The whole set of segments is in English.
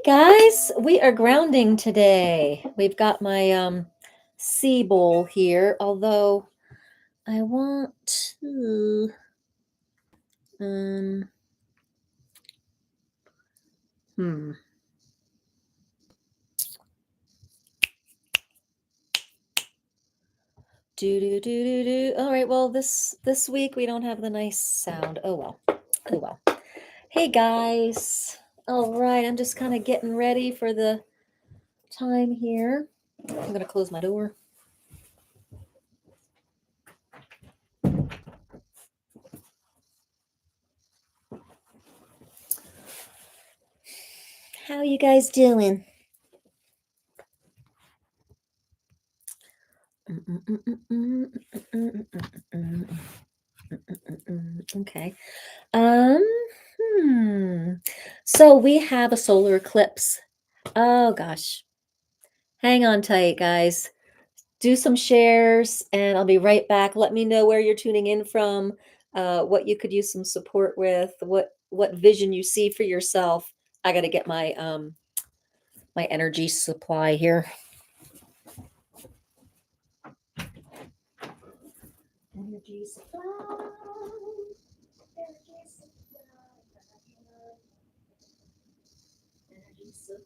Guys, we are grounding today. We've got my sea bowl here, although I want to um hmm. Do do do do do. All right, well this week we don't have the nice sound. Oh well. Oh well. Hey guys. All right, I'm just kind of getting ready for the time here. I'm gonna close my door. How you guys doing? Okay. Um, So we have a solar eclipse. Oh gosh. Hang on tight, guys. Do some shares and I'll be right back. Let me know where you're tuning in from, what you could use some support with, what vision you see for yourself. I got to get my energy supply here. Energy supply. Energy supply. Energy supply.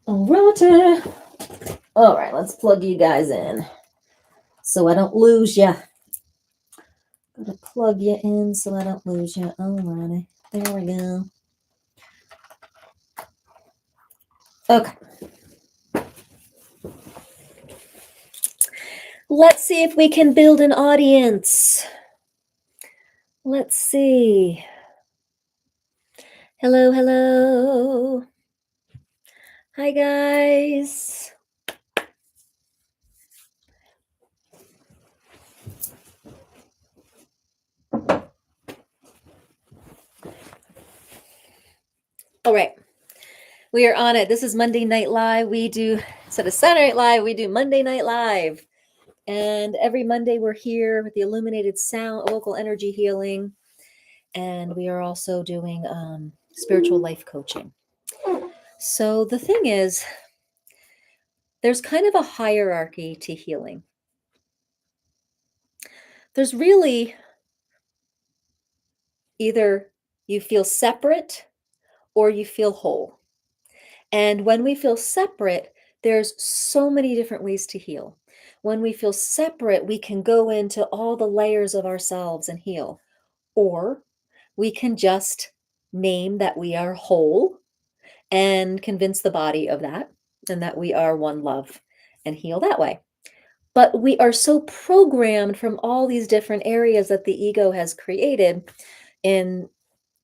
Alrighty. All right, let's plug you guys in so I don't lose you. Gotta plug you in so I don't lose you. Alrighty, there we go. Okay. Let's see if we can build an audience. Let's see. Hello, hello. Hi, guys. All right. We are on it. This is Monday Night Live. We do, instead of Saturday Night Live, we do Monday Night Live. And every Monday we're here with the Illuminated Sound, Local Energy Healing. And we are also doing spiritual life coaching. So the thing is, there's kind of a hierarchy to healing. There's really either you feel separate or you feel whole. And when we feel separate, there's so many different ways to heal. When we feel separate, we can go into all the layers of ourselves and heal. Or we can just name that we are whole and convince the body of that and that we are one love and heal that way. But we are so programmed from all these different areas that the ego has created in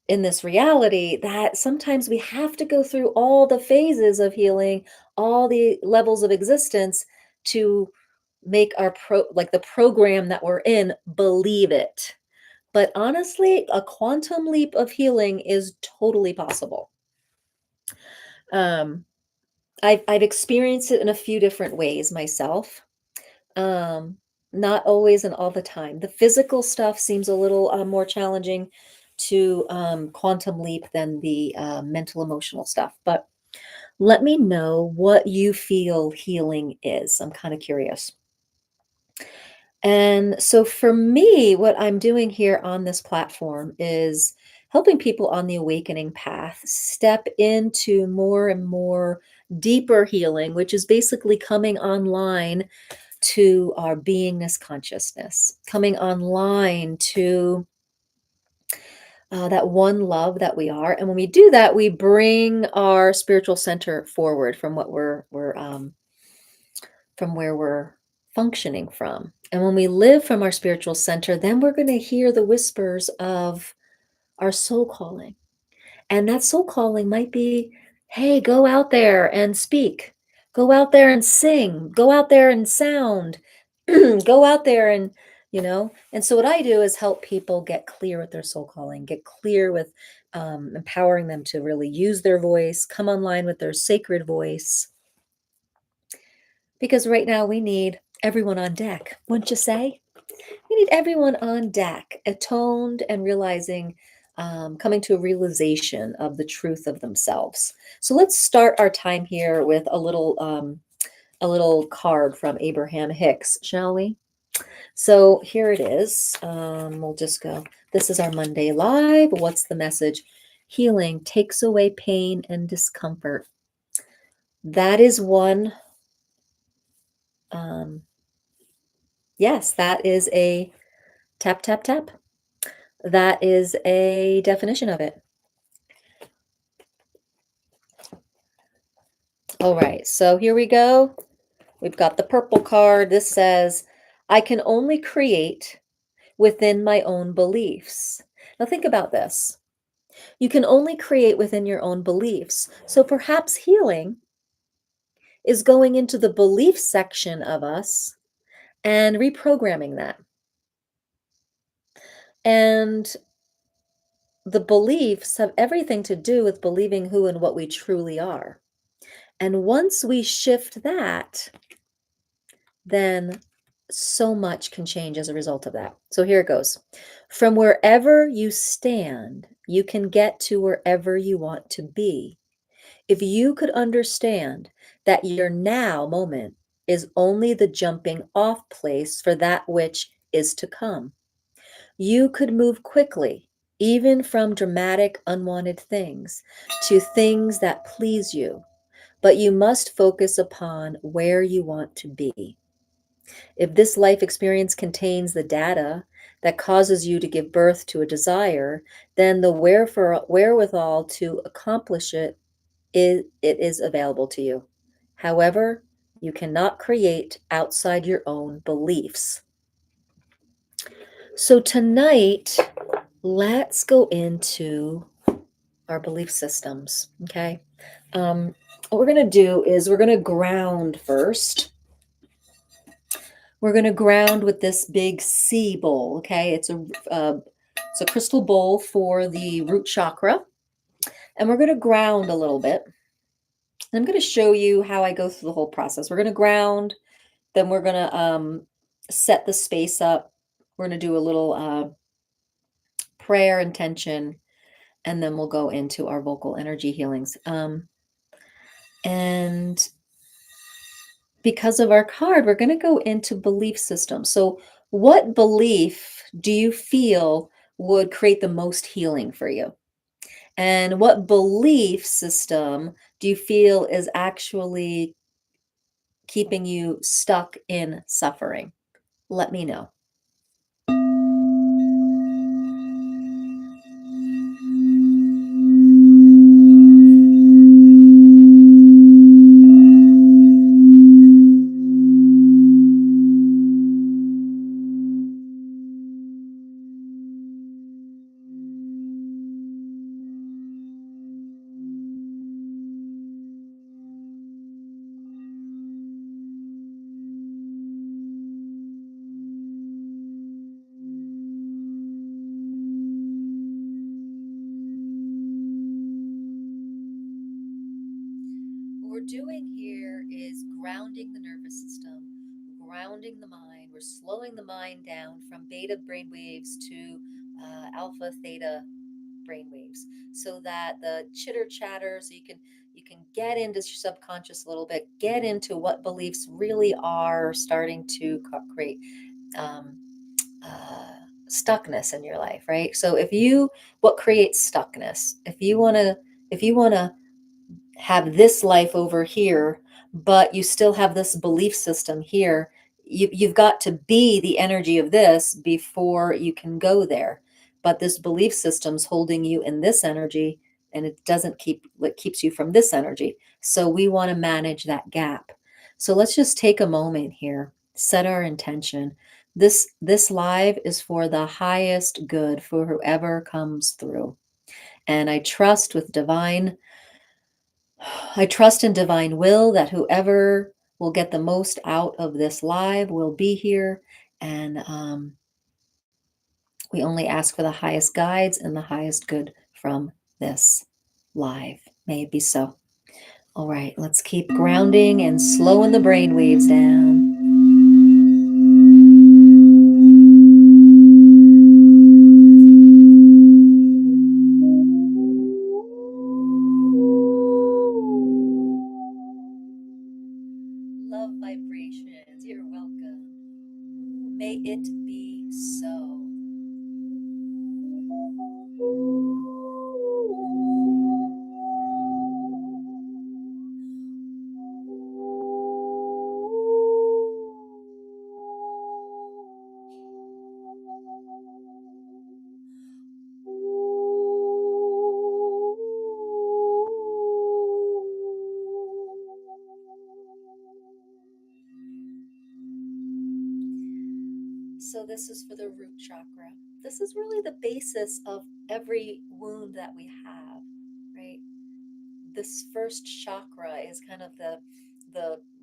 this reality that sometimes we have to go through all the phases of healing, all the levels of existence to make our the program that we're in believe it. But honestly, a quantum leap of healing is totally possible. I've experienced it in a few different ways myself. Not always and all the time. The physical stuff seems a little more challenging to quantum leap than the mental emotional stuff. But let me know what you feel healing is. I'm kind of curious. And so for me, what I'm doing here on this platform is helping people on the awakening path step into more and more deeper healing, which is basically coming online to our beingness consciousness, coming online to that one love that we are. And when we do that, we bring our spiritual center forward from what we're from where we're functioning from. And when we live from our spiritual center, then we're going to hear the whispers of our soul calling. And that soul calling might be, hey, go out there and speak. Go out there and sing. Go out there and sound. Go out there and, And so what I do is help people get clear with their soul calling, get clear with empowering them to really use their voice, come online with their sacred voice. Because right now we need everyone on deck, wouldn't you say? We need everyone on deck, atoned and realizing, coming to a realization of the truth of themselves. So let's start our time here with a little card from Abraham Hicks, shall we? So here it is. We'll just go. This is our Monday Live. What's the message? Healing takes away pain and discomfort. That is one. Um, yes, that is a tap, tap, tap. That is a definition of it. All right, so here we go. We've got the purple card. This says, I can only create within my own beliefs. Now think about this. You can only create within your own beliefs. So perhaps healing is going into the belief section of us and reprogramming that. And the beliefs have everything to do with believing who and what we truly are. And once we shift that, then so much can change as a result of that. So here it goes. From wherever you stand, you can get to wherever you want to be. If you could understand that your now moment is only the jumping off place for that which is to come, you could move quickly, even from dramatic, unwanted things to things that please you. But you must focus upon where you want to be. If this life experience contains the data that causes you to give birth to a desire, then the wherewithal to accomplish it is available to you. However, you cannot create outside your own beliefs. So tonight, let's go into our belief systems. Okay. What we're going to do is we're going to ground first. We're going to ground with this big C bowl. Okay. It's a crystal bowl for the root chakra. And we're going to ground a little bit. I'm going to show you how I go through the whole process. We're going to ground, then we're going to set the space up. We're going to do a little prayer intention, and then we'll go into our vocal energy healings. And because of our card, we're going to go into belief systems. So, what belief do you feel would create the most healing for you? And what belief system do you feel is actually keeping you stuck in suffering? Let me know. What we're doing here is grounding the nervous system, grounding the mind. We're slowing the mind down from beta brainwaves to alpha theta brainwaves, so that the chitter chatter, so you can get into your subconscious a little bit, get into what beliefs really are starting to create um, stuckness in your life, right? So what creates stuckness? If you want to have this life over here, but you still have this belief system here. You've got to be the energy of this before you can go there. But this belief system's holding you in this energy, and it keeps you from this energy. So we want to manage that gap. So let's just take a moment here, set our intention. This live is for the highest good for whoever comes through. And I trust in divine will that whoever will get the most out of this live will be here. And we only ask for the highest guides and the highest good from this live. May it be so. All right, let's keep grounding and slowing the brain waves down. May it be so. So this is for the root chakra. This is really the basis of every wound that we have, right? This first chakra is kind of the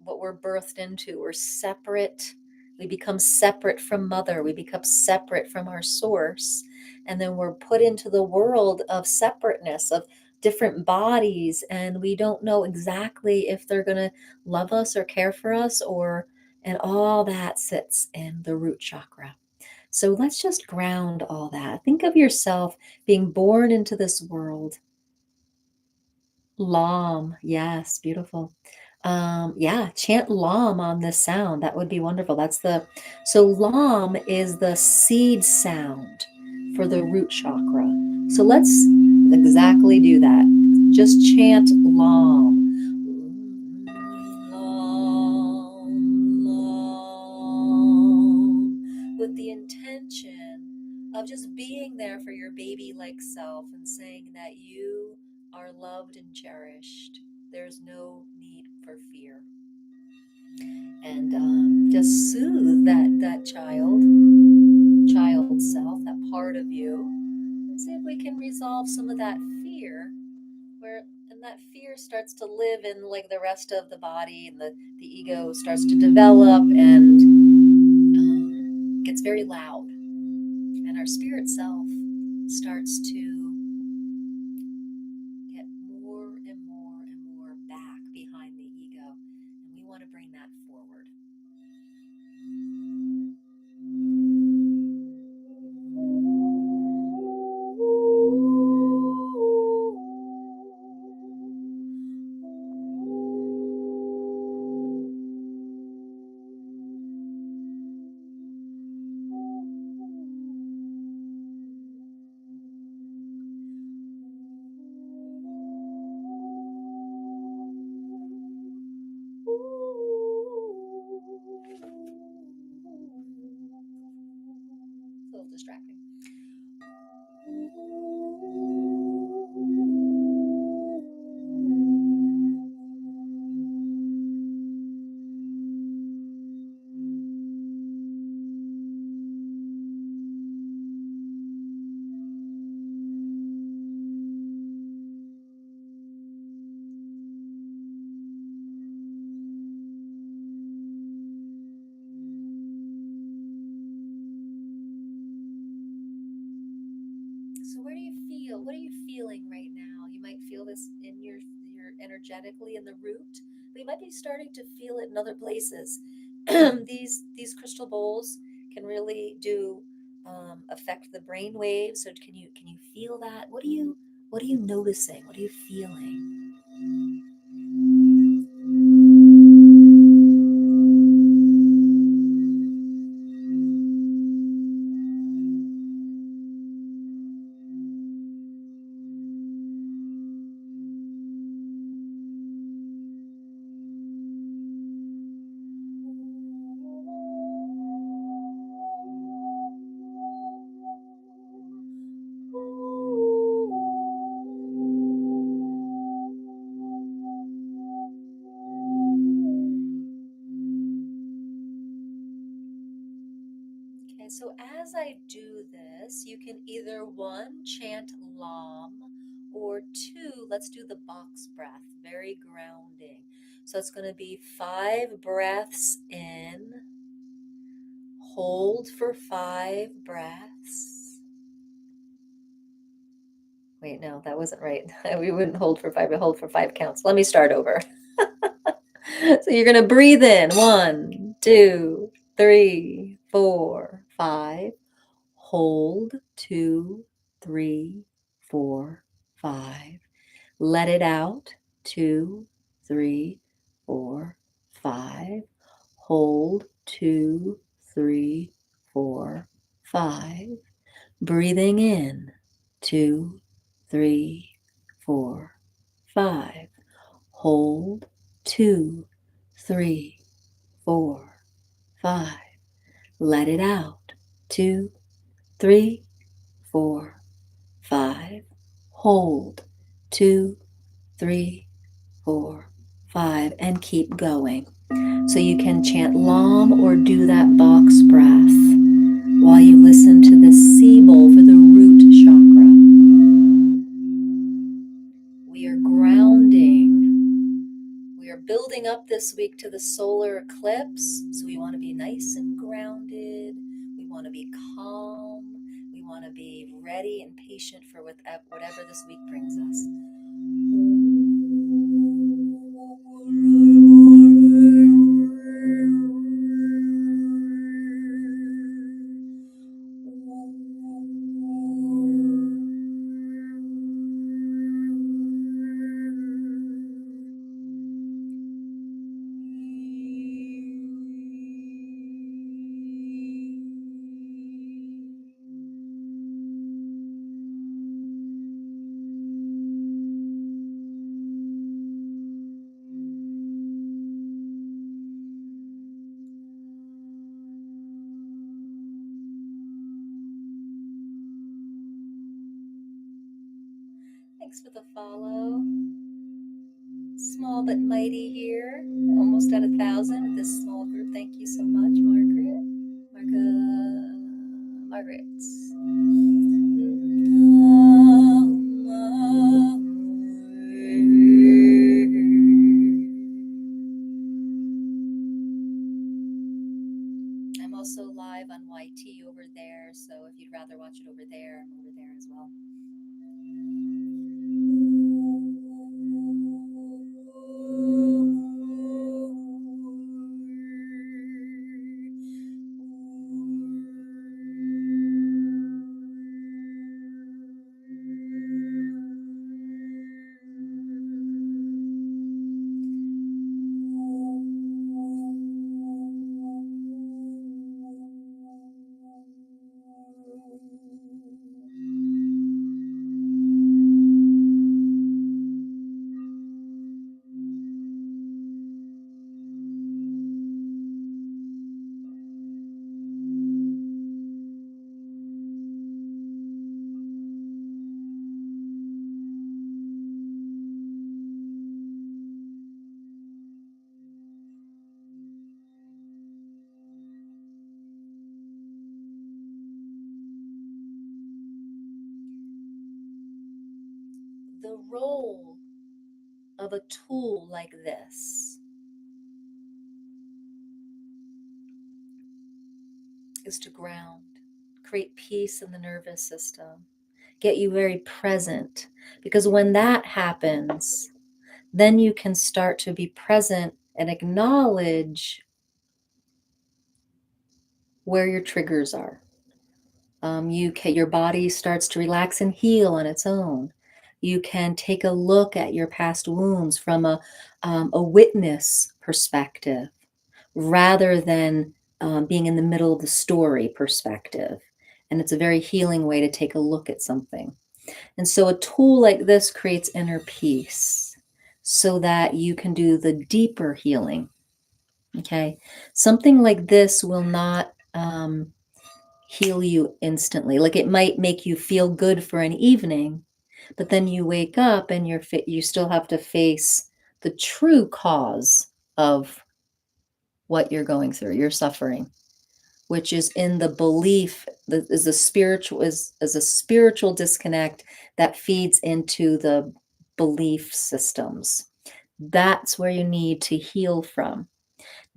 what we're birthed into. We're separate. We become separate from mother. We become separate from our source. And then we're put into the world of separateness, of different bodies. And we don't know exactly if they're going to love us or care for us, or, and all that sits in the root chakra. So let's just ground all that. Think of yourself being born into this world. Lam, yes, beautiful. Yeah, chant Lam on this sound. That would be wonderful. So Lam is the seed sound for the root chakra. So let's exactly do that. Just chant Lam. Lam, Lam, with the intention of just being there for your baby-like self and saying that you are loved and cherished. There's no need for fear. And just soothe that child self, that part of you, and see if we can resolve some of that fear, and that fear starts to live in like the rest of the body, and the ego starts to develop and gets very loud, and our spirit self starts to get more and more and more back behind the ego, and we want to bring that forward. It's a little distracting. So where do you feel? What are you feeling right now? You might feel this in your energetically in the root, but you might be starting to feel it in other places. These crystal bowls can really do affect the brain waves. So can you feel that? What are you noticing? What are you feeling? Okay, so as I do this, you can either one, chant Lam, or two, let's do the box breath, very grounding. So it's going to be 5 breaths in, hold for 5 breaths. Wait, no, that wasn't right. We wouldn't hold for 5, we hold for 5 counts. Let me start over. So you're going to breathe in 1, 2, 3, 4, 5. Hold 2, 3, 4, 5. Let it out 2, 3, 4, 5. Hold 2, 3, 4, 5. Breathing in, 2, 3, 4, 5. Hold, 2, 3, 4, 5. Let it out, 2, 3, 4, 5. Hold, 2, 3, 4, 5. And keep going. So you can chant Lam or do that box breath while you listen to the sea bowl for the root chakra. We are grounding. We are building up this week to the solar eclipse. So we want to be nice and grounded. We want to be calm. We want to be ready and patient for whatever this week brings us. Thanks for the follow. Small but mighty here. Almost at 1,000 with this small group. Thank you so much, Margaret. Margaret. I'm also live on YT over there, so if you'd rather watch it over there, I'm over there as well. The role of a tool like this is to ground, create peace in the nervous system, get you very present. Because when that happens, then you can start to be present and acknowledge where your triggers are. Your body starts to relax and heal on its own. You can take a look at your past wounds from a witness perspective rather than being in the middle of the story perspective. And it's a very healing way to take a look at something. And so a tool like this creates inner peace so that you can do the deeper healing. Okay. Something like this will not heal you instantly. Like it might make you feel good for an evening, but then you wake up and you still have to face the true cause of what you're going through, your suffering, which is in the belief that is a spiritual disconnect that feeds into the belief systems. That's where you need to heal from.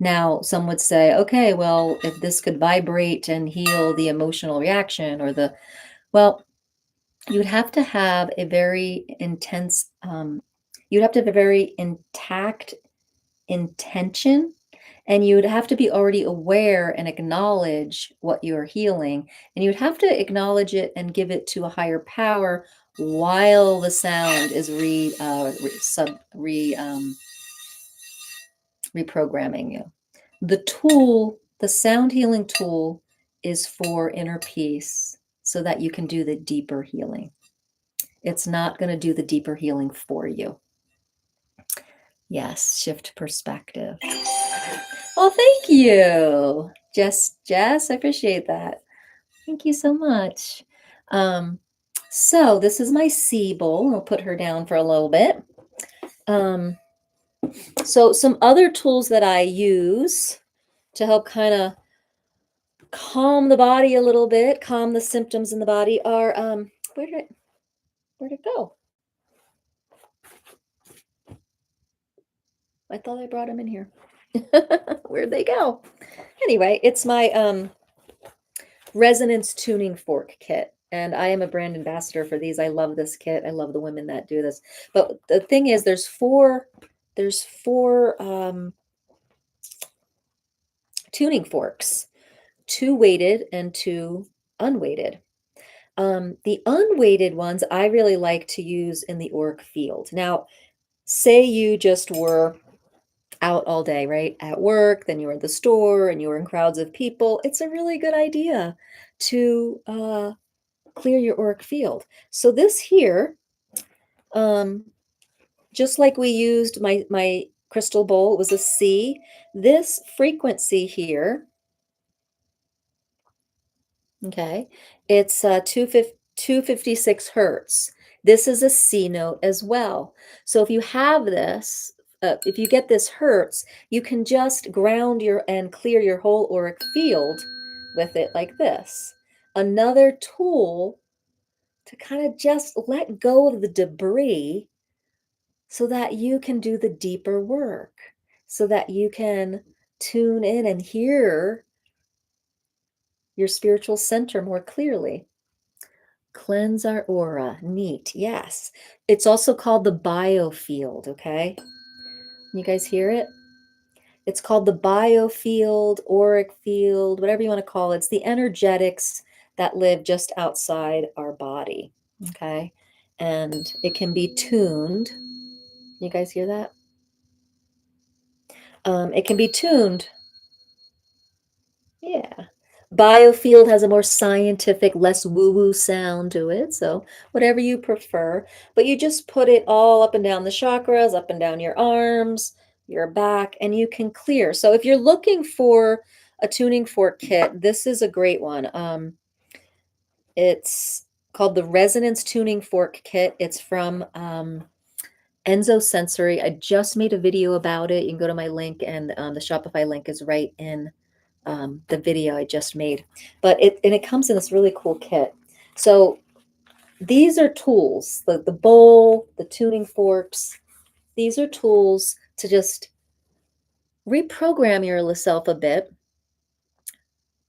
Now, some would say, okay, well, if this could vibrate and heal the emotional reaction well, you'd have to have a very intense, you'd have to have a very intact intention, and you'd have to be already aware and acknowledge what you're healing. And you'd have to acknowledge it and give it to a higher power while the sound is reprogramming you. The sound healing tool is for inner peace so that you can do the deeper healing. It's not going to do the deeper healing for you. Yes, shift perspective. Well, thank you, Jess. I appreciate that. Thank you so much. So this is my C bowl. I'll put her down for a little bit. So some other tools that I use to help kind of calm the body a little bit, calm the symptoms in the body are, where'd it go? I thought I brought them in here. Where'd they go? Anyway, it's my resonance tuning fork kit. And I am a brand ambassador for these. I love this kit. I love the women that do this. But the thing is, there's four tuning forks, 2 weighted and 2 unweighted. The unweighted ones I really like to use in the auric field. Now, say you just were out all day, right? At work, then you were at the store and you were in crowds of people. It's a really good idea to clear your auric field. So this here, just like we used my crystal bowl, it was a C. This frequency here, okay, it's 256 hertz. This is a C note as well. So if you have this, if you get this hertz, you can just ground your and clear your whole auric field with it like this. Another tool to kind of just let go of the debris so that you can do the deeper work, so that you can tune in and hear your spiritual center more clearly. Cleanse our aura. Neat. Yes. It's also called the biofield. Okay. You guys hear it? It's called the biofield, auric field, whatever you want to call it. It's the energetics that live just outside our body. Okay. And it can be tuned. You guys hear that? It can be tuned. Yeah. Biofield has a more scientific, less woo-woo sound to it. So whatever you prefer, but you just put it all up and down the chakras, up and down your arms, your back, and you can clear. So if you're looking for a tuning fork kit, this is a great one. It's called the Resonance Tuning Fork Kit. It's from Enzo Sensory. I just made a video about it. You can go to my link, and the Shopify link is right in the video I just made. But it comes in this really cool kit. So these are tools, the bowl, the tuning forks. These are tools to just reprogram yourself a bit,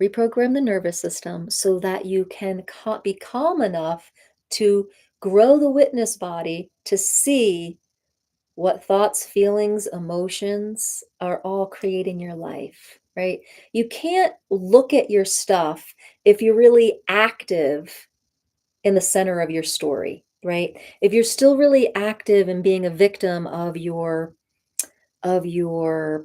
reprogram the nervous system so that you can be calm enough to grow the witness body to see what thoughts, feelings, emotions are all creating your life, right? You can't look at your stuff if you're really active in the center of your story, right? If you're still really active in being a victim of your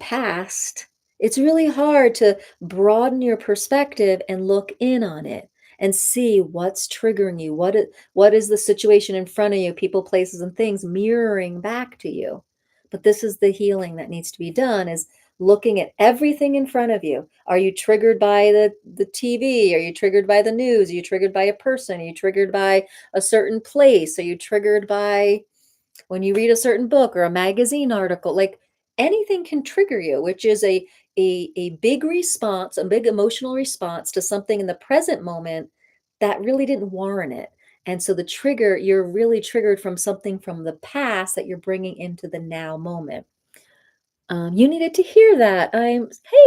past, it's really hard to broaden your perspective and look in on it and see what's triggering you. What is the situation in front of you, people, places, and things mirroring back to you. But this is the healing that needs to be done, is looking at everything in front of you. Are you triggered by the TV? Are you triggered by the news? Are you triggered by a person? Are you triggered by a certain place? Are you triggered by when you read a certain book or a magazine article? Like, anything can trigger you, which is a big response, a big emotional response to something in the present moment that really didn't warrant it. And so the trigger, you're really triggered from something from the past that you're bringing into the now moment. You needed to hear that.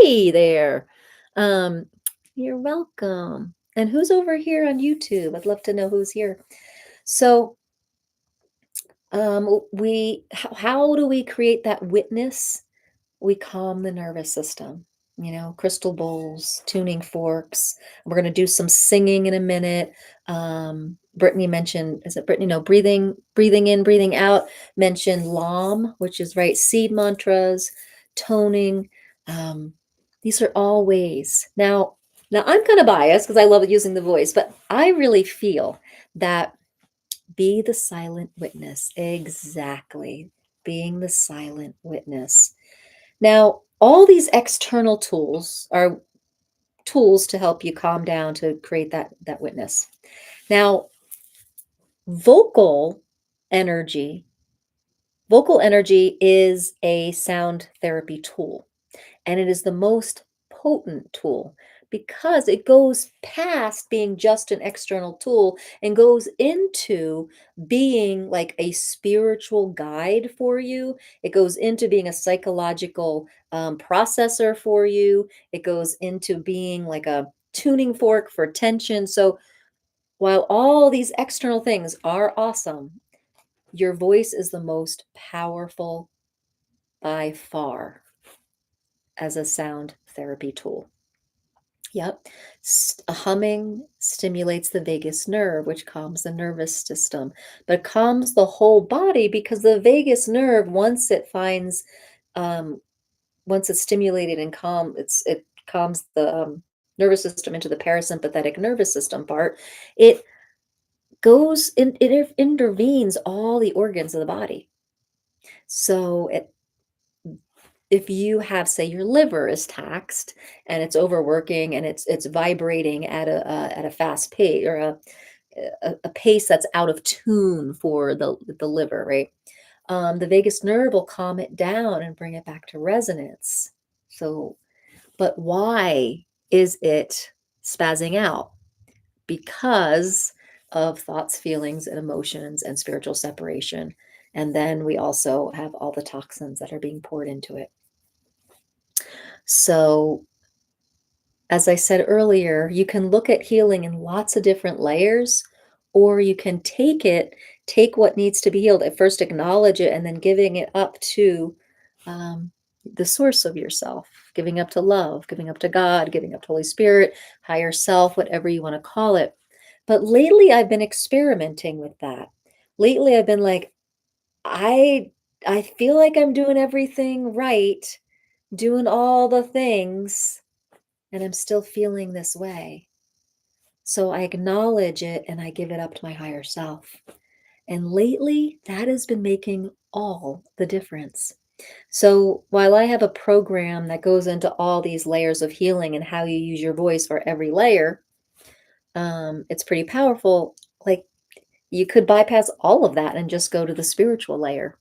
Hey there. Um, you're welcome. And who's over here on YouTube? I'd love to know who's here. So how do we create that witness? We calm the nervous system, crystal bowls, tuning forks. We're going to do some singing in a minute. Brittany mentioned, is it Brittany? No, breathing in, breathing out. Mentioned LAM, which is right, seed mantras, toning. These are all ways. Now, Now, I'm kind of biased because I love using the voice, but I really feel that be the silent witness. Exactly. Being the silent witness. Now, all these external tools are tools to help you calm down to create that witness. Now, vocal energy, vocal energy is a sound therapy tool. And it is the most potent tool because it goes past being just an external tool and goes into being like a spiritual guide for you. It goes into being a psychological processor for you. It goes into being like a tuning fork for tension. So while all these external things are awesome, your voice is the most powerful by far as a sound therapy tool. Yep. Humming stimulates the vagus nerve, which calms the nervous system, but calms the whole body because the vagus nerve, um, once it's stimulated and it calms the nervous system into the parasympathetic nervous system part. It intervenes all the organs of the body. So if you have, say, your liver is taxed and it's overworking and it's vibrating at a fast pace or a pace that's out of tune for the liver, right? The vagus nerve will calm it down and bring it back to resonance. So, but why is it spazzing out? Because of thoughts, feelings, and emotions and spiritual separation. And then we also have all the toxins that are being poured into it. So, as I said earlier, you can look at healing in lots of different layers, or you can take what needs to be healed at first, acknowledge it, and then giving it up to um, the source of yourself, giving up to love, giving up to God, giving up to Holy Spirit, higher self, whatever you want to call it. But lately, I've been experimenting with that. Lately, I've been like, I I feel like I'm doing everything right, doing all the things, and I'm still feeling this way. So I acknowledge it and I give it up to my higher self. And lately, that has been making all the difference. So while I have a program that goes into all these layers of healing and how you use your voice for every layer, it's pretty powerful. Like you could bypass all of that and just go to the spiritual layer.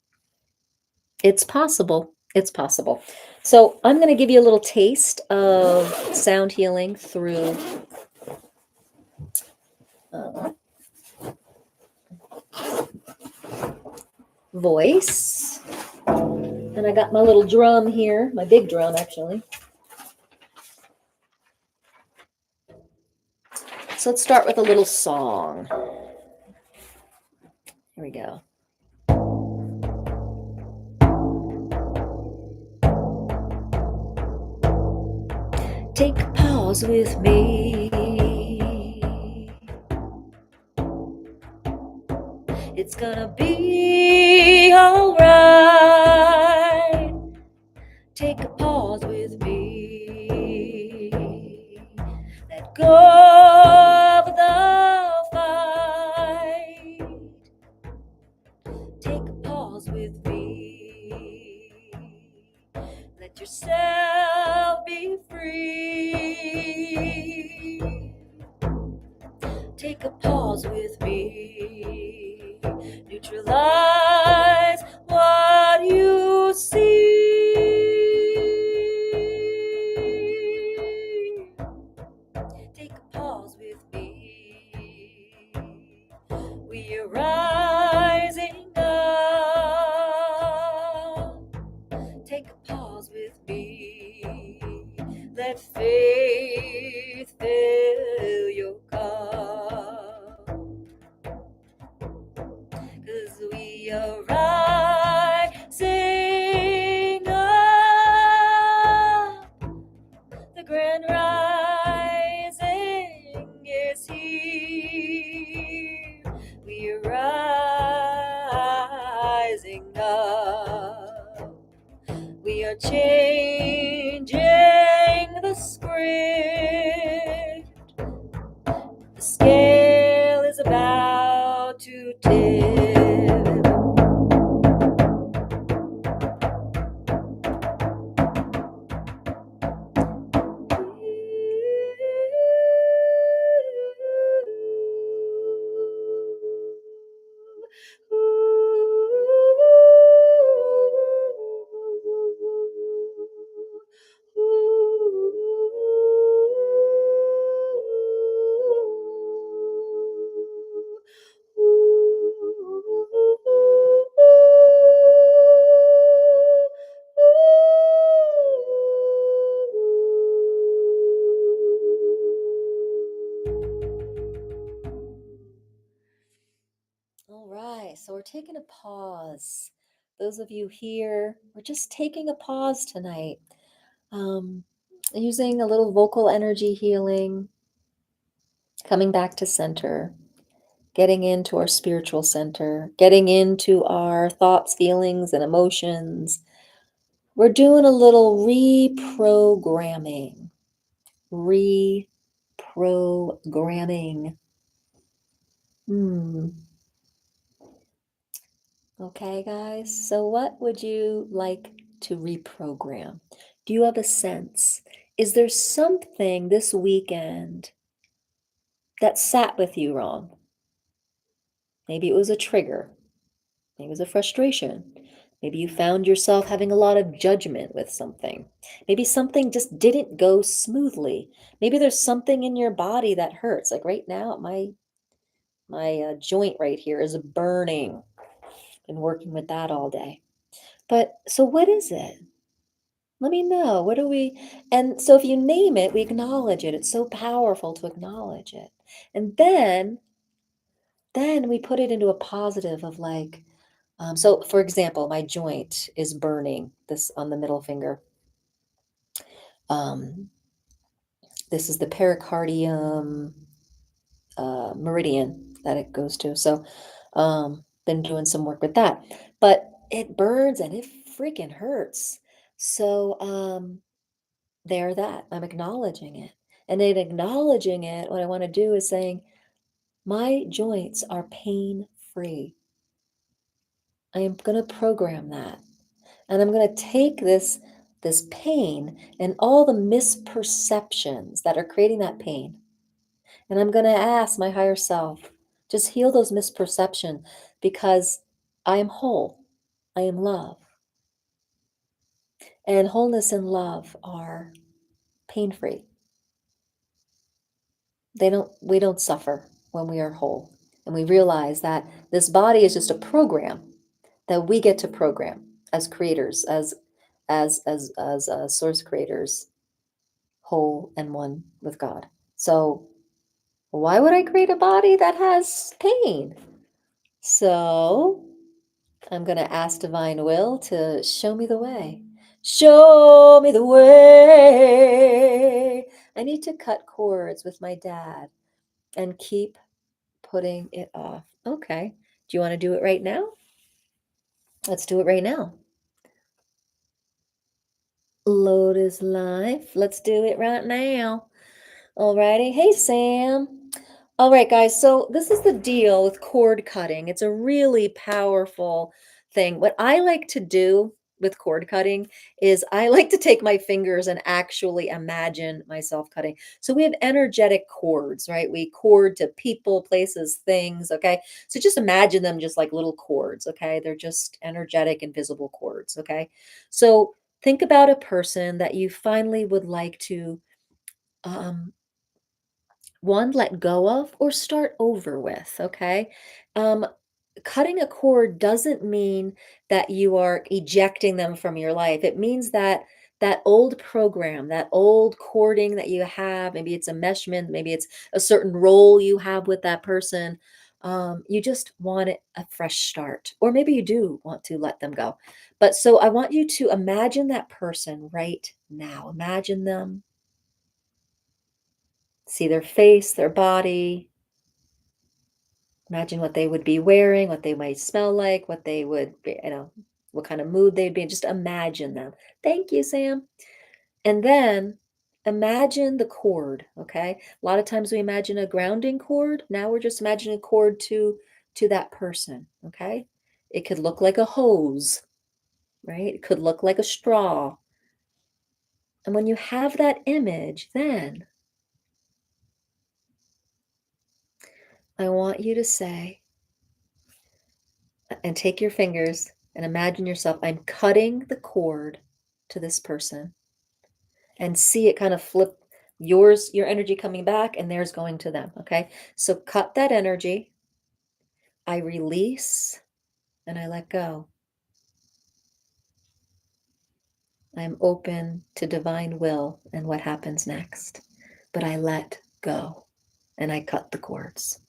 It's possible. It's possible. So I'm going to give you a little taste of sound healing through uh, voice. And I got my little drum here, my big drum actually. So let's start with a little song. Here we go. Take a pause with me. It's gonna be alright. Take a pause with me. Let go of the fight. Take a pause with me. Let yourself be free. Take a pause with me. Neutralize what you see. Take a pause with me. We are rising up. Take a pause with me. Let faith fill your cup. 'Cause we are rising up. The grand rising is here. We are rising up. We are changing the script. The scale is about to tip. All right, so we're taking a pause. Those of you here, we're just taking a pause tonight, um, using a little vocal energy healing, coming back to center, getting into our spiritual center, getting into our thoughts, feelings, and emotions. We're doing a little reprogramming. Reprogramming. Hmm. Okay, guys. So, what would you like to reprogram? Do you have a sense? Is there something this weekend that sat with you wrong? Maybe it was a trigger. Maybe it was a frustration. Maybe you found yourself having a lot of judgment with something. Maybe something just didn't go smoothly. Maybe there's something in your body that hurts. Like right now, my joint right here is burning. Been working with that all day. But so what is it? Let me know. What do we, and so if you name it, we acknowledge it. It's so powerful to acknowledge it. And then we put it into a positive of like, so for example, my joint is burning this on the middle finger. Um, this is the pericardium meridian that it goes to. So, been doing some work with that, but it burns and it freaking hurts. So, there that I'm acknowledging it. And in acknowledging it, what I want to do is saying, my joints are pain free. I am going to program that. And I'm going to take this pain and all the misperceptions that are creating that pain. And I'm going to ask my higher self, just heal those misperceptions because I am whole. I am love. And wholeness and love are pain free. We don't suffer when we are whole. And we realize that this body is just a program that we get to program as creators, as source creators, whole and one with God. So why would I create a body that has pain? So I'm going to ask Divine Will to show me the way. Show me the way. I need to cut cords with my dad and keep putting it off. Okay. Do you want to do it right now? Let's do it right now. Lotus Life. Let's do it right now. Alrighty. Hey, Sam. All right, guys. So this is the deal with cord cutting. It's a really powerful thing. What I like to do with cord cutting is I like to take my fingers and actually imagine myself cutting. So we have energetic cords, right? We cord to people, places, things. Okay. So just imagine them just like little cords. Okay. They're just energetic, invisible cords. Okay. So think about a person that you finally would like to um, one, let go of or start over with. Okay. Um, Cutting a cord doesn't mean that you are ejecting them from your life. It means that that old program, that old cording that you have, maybe it's a meshment, maybe it's a certain role you have with that person. You just want a fresh start, or maybe you do want to let them go. But so I want you to imagine that person right now. Imagine them, see their face, their body. Imagine what they would be wearing, what they might smell like, what they would be, what kind of mood they'd be in. Just imagine them. Thank you, Sam. And then Imagine the cord, okay? A lot of times we imagine a grounding cord. Now we're just imagining a cord to that person, okay? It could look like a hose, right? It could look like a straw. And when you have that image, then I want you to say, and take your fingers and imagine yourself, I'm cutting the cord to this person, and see it kind of flip your energy coming back and theirs going to them, okay? So cut that energy. I release and I let go. I'm open to divine will and what happens next. But I let go and I cut the cords.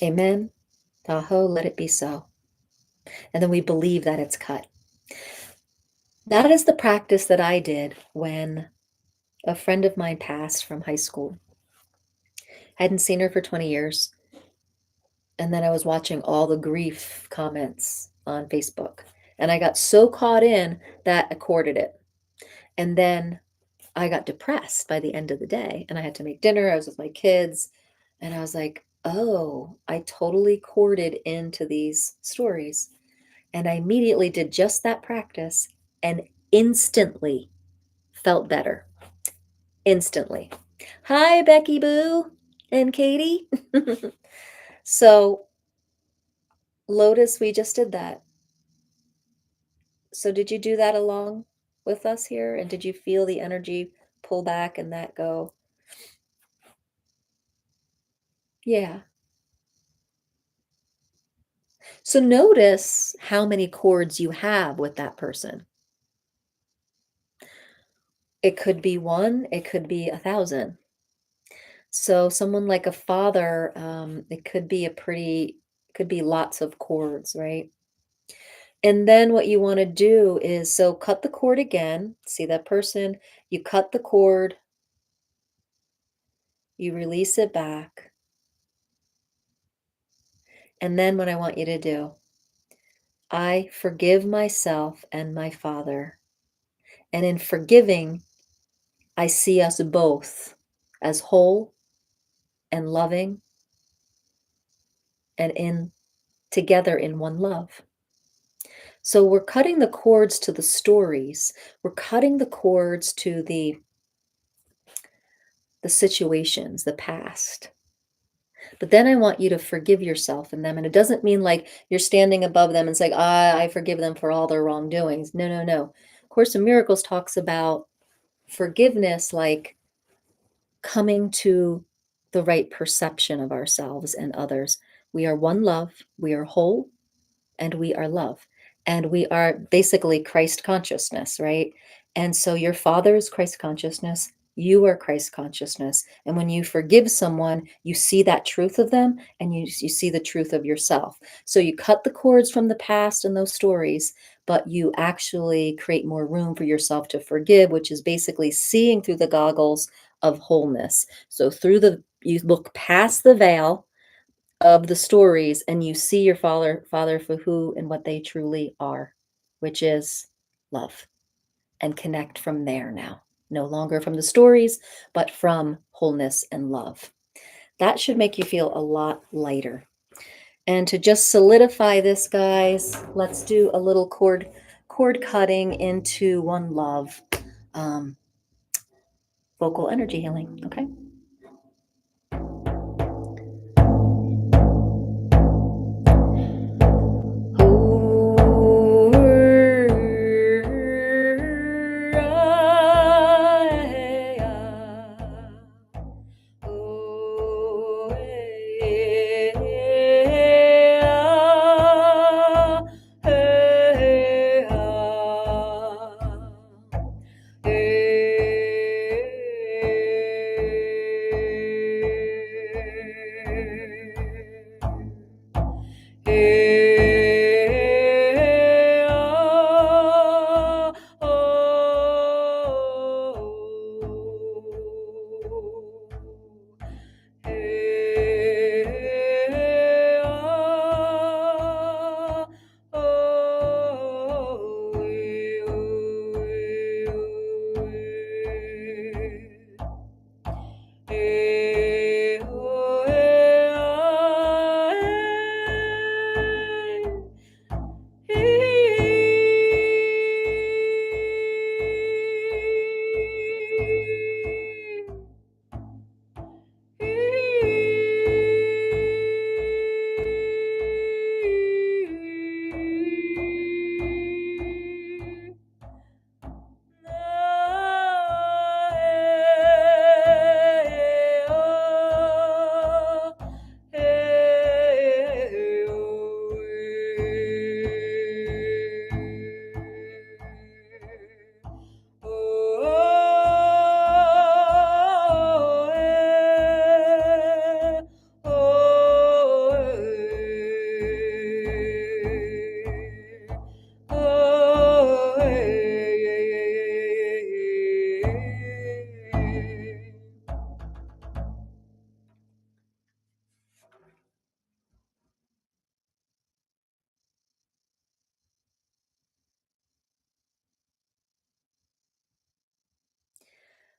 Amen. Tahoe, let it be so. And then we believe that it's cut. That is the practice that I did when a friend of mine passed from high school. I hadn't seen her for 20 years. And then I was watching all the grief comments on Facebook. And I got so caught in that I corded it. And then I got depressed by the end of the day. And I had to make dinner. I was with my kids. And I was like, oh, I totally corded into these stories. And I immediately did just that practice and instantly felt better. Instantly. Hi, Becky Boo and Katie. So, Lotus, we just did that. So, did you do that along with us here? And did you feel the energy pull back and that go? Yeah. So, notice how many cords you have with that person. It could be one, it could be 1,000. So, someone like a father, it could be could be lots of cords, right? And then what you want to do is so cut the cord again. See that person, you cut the cord, you release it back. And then what I want you to do, I forgive myself and my father. And in forgiving, I see us both as whole and loving and in together in one love. So we're cutting the cords to the stories. We're cutting the cords to the situations, the past. But then I want you to forgive yourself and them. And it doesn't mean like you're standing above them and saying, I forgive them for all their wrongdoings. No, no, no. Course in Miracles talks about forgiveness like coming to the right perception of ourselves and others. We are one love, we are whole, and we are love. And we are basically Christ consciousness, right? And so your father is Christ consciousness. You are Christ consciousness. And when you forgive someone, you see that truth of them and you see the truth of yourself. So you cut the cords from the past and those stories, but you actually create more room for yourself to forgive, which is basically seeing through the goggles of wholeness. So you look past the veil of the stories and you see your father for who and what they truly are, which is love, and connect from there now, no longer from the stories but from wholeness and love. That should make you feel a lot lighter. And to just solidify this, guys, let's do a little cord cutting into one love, um, vocal energy healing. Okay.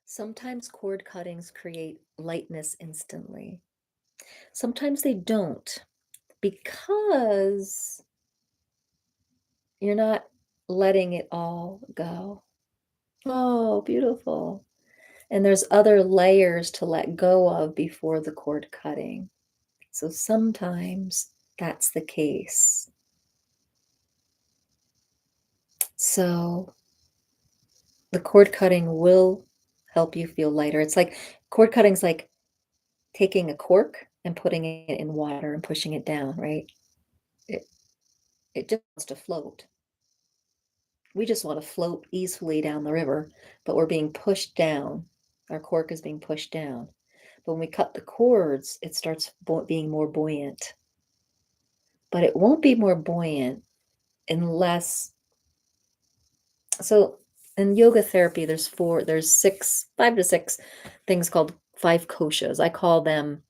Sometimes cord cuttings create lightness instantly. Sometimes they don't because you're not letting it all go. Oh, beautiful. And there's other layers to let go of before the cord cutting. So sometimes that's the case. So the cord cutting will help you feel lighter. It's like cord cutting's like taking a cork and putting it in water and pushing it down, right? It it just wants to float. We just want to float easily down the river, but we're being pushed down. Our cork is being pushed down. But when we cut the cords, it starts being more buoyant. But it won't be more buoyant unless, so in yoga therapy, there's 5 to 6 things called 5 koshas. I call them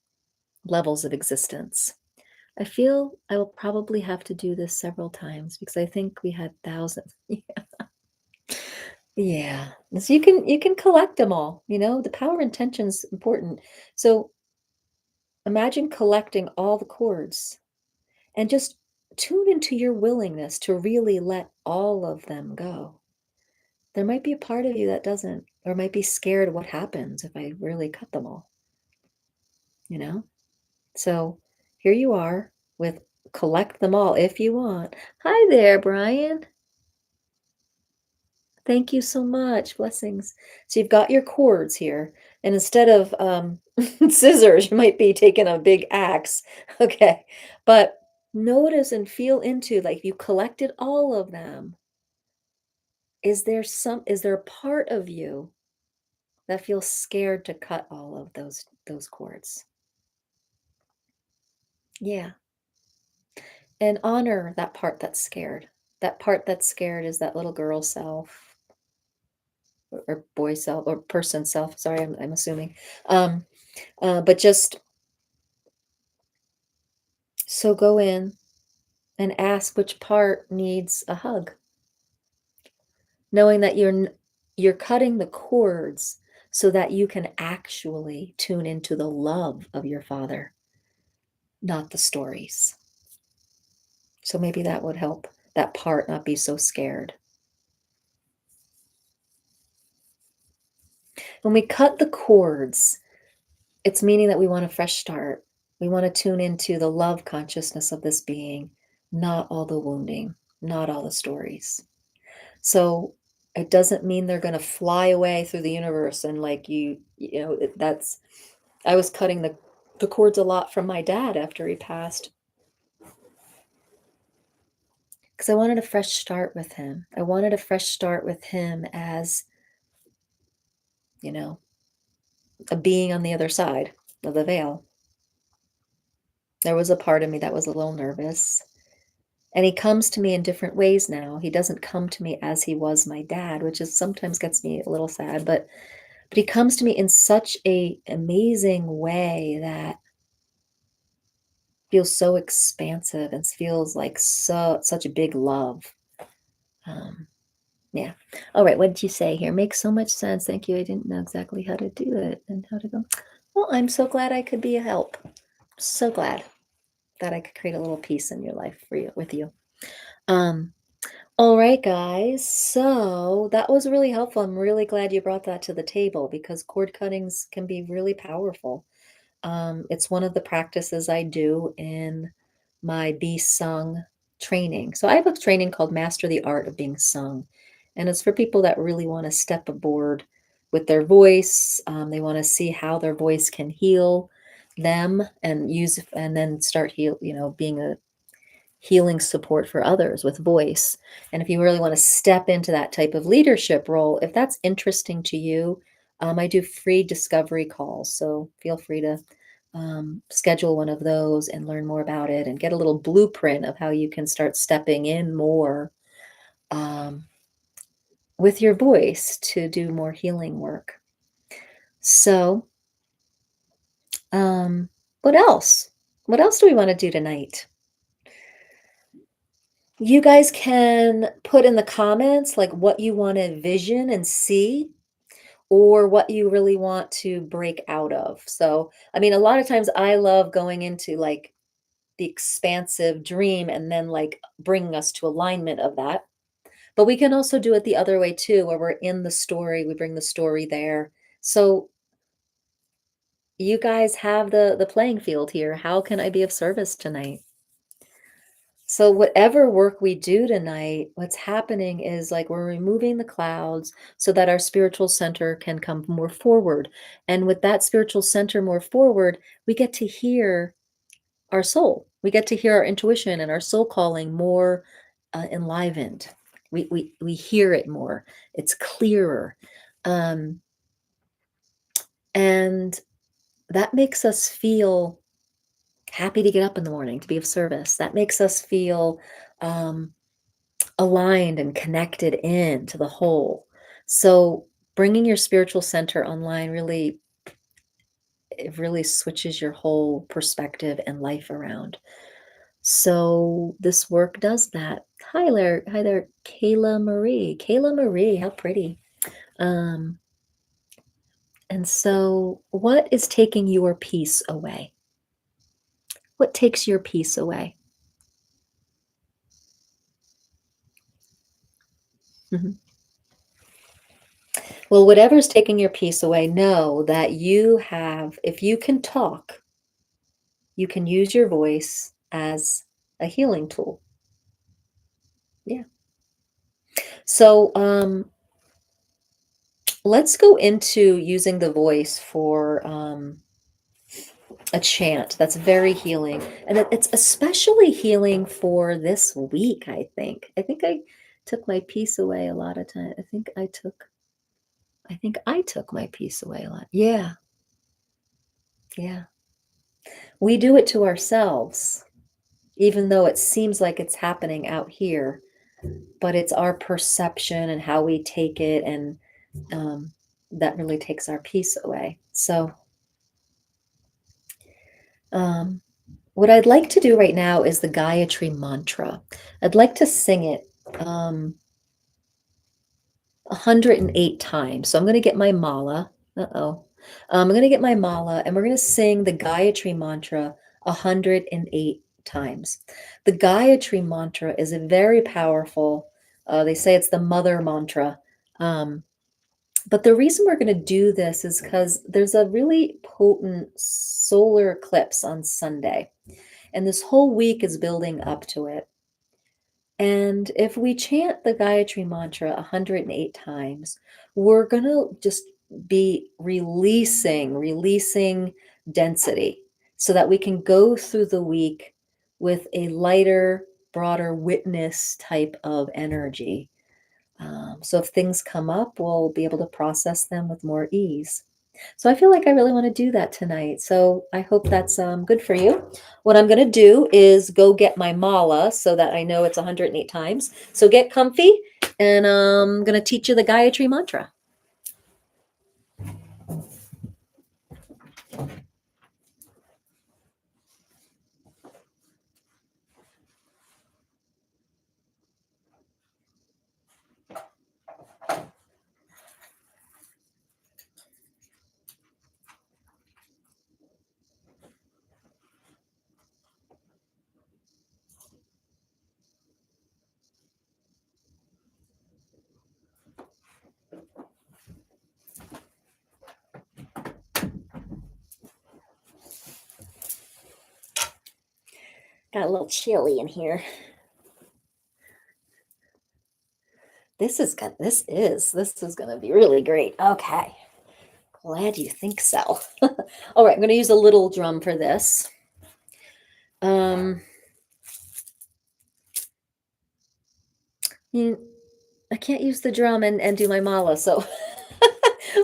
levels of existence. I feel I will probably have to do this several times because I think we had thousands. Yeah. So you can collect them all, the power intention's important. So imagine collecting all the chords and just tune into your willingness to really let all of them go. There might be a part of you that doesn't, or might be scared of what happens if I really cut them all, you know? So here you are with collect them all if you want. Hi there, Brian. Thank you so much. Blessings. So you've got your cords here, and instead of scissors, you might be taking a big axe. Okay. But notice and feel into like you collected all of them. Is there a part of you that feels scared to cut all of those cords? Yeah. And honor that part that's scared. That part that's scared is that little girl self or boy self or person self. Sorry, I'm assuming. Um, but just so go in and ask which part needs a hug, knowing that you're cutting the cords so that you can actually tune into the love of your father, not the stories. So maybe that would help that part not be so scared. When we cut the cords, it's meaning that we want a fresh start. We want to tune into the love consciousness of this being, not all the wounding, not all the stories. So it doesn't mean they're going to fly away through the universe and like that's I was cutting the cords a lot from my dad after he passed because I wanted a fresh start with him. I wanted a fresh start with him as, you know, a being on the other side of the veil. There was a part of me that was a little nervous. And he comes to me in different ways now. He doesn't come to me as he was my dad, which is sometimes gets me a little sad, but he comes to me in such a amazing way that feels so expansive and feels like such a big love. Um, yeah. All right. What did you say here? Makes so much sense. Thank you. I didn't know exactly how to do it and how to go. Well, I'm so glad I could be a help. So glad that I could create a little peace in your life for you with you. Um, all right, guys. So that was really helpful. I'm really glad you brought that to the table because cord cuttings can be really powerful. It's one of the practices I do in my Be Sung training. So I have a training called Master the Art of Being Sung, and it's for people that really want to step aboard with their voice. They want to see how their voice can heal them and use and then start being a healing support for others with voice. And if you really want to step into that type of leadership role, if that's interesting to you, I do free discovery calls. So feel free to schedule one of those and learn more about it and get a little blueprint of how you can start stepping in more um, with your voice to do more healing work. So, um, what else? What else do we want to do tonight? You guys can put in the comments like what you want to vision and see or what you really want to break out of. So, I mean, a lot of times I love going into like the expansive dream and then like bringing us to alignment of that. But we can also do it the other way too, where we're in the story, we bring the story there. So you guys have the playing field here. How can I be of service tonight? So whatever work we do tonight, what's happening is like we're removing the clouds so that our spiritual center can come more forward. And with that spiritual center more forward, we get to hear our soul. We get to hear our intuition and our soul calling more enlivened. We hear it more. It's clearer. Um, and that makes us feel happy to get up in the morning to be of service. That makes us feel um, aligned and connected in to the whole. So bringing your spiritual center online really it really switches your whole perspective and life around. So this work does that. Hi there, Kayla Marie. Kayla Marie, how pretty. Um, and so what is taking your peace away? What takes your peace away? Mhm. Well, whatever's taking your peace away, know that you have, if you can talk, you can use your voice as a healing tool. Yeah. So let's go into using the voice for a chant that's very healing. And it's especially healing for this week, I think. I think I took my peace away a lot of time. I think I took my peace away a lot. Yeah. Yeah. We do it to ourselves, even though it seems like it's happening out here, but it's our perception and how we take it and um, that really takes our peace away. So, um, what I'd like to do right now is the Gayatri mantra. I'd like to sing it 108 times. So I'm going to get my mala. Uh-oh. I'm going to get my mala and we're going to sing the Gayatri mantra 108 times. The Gayatri mantra is a very powerful, they say it's the mother mantra. Um, But the reason we're going to do this is because there's a really potent solar eclipse on Sunday, and this whole week is building up to it. And if we chant the Gayatri mantra 108 times, we're going to just be releasing density so that we can go through the week with a lighter, broader witness type of energy. So if things come up, we'll be able to process them with more ease. So I feel like I really want to do that tonight. So I hope that's good for you. What I'm going to do is go get my mala so that I know it's 108 times. So get comfy, and I'm going to teach you the Gayatri mantra. Got a little chilly in here. This is gonna be really great. Okay. Glad you think so. All right, I'm gonna use a little drum for this. Um, you, I can't use the drum and do my mala, so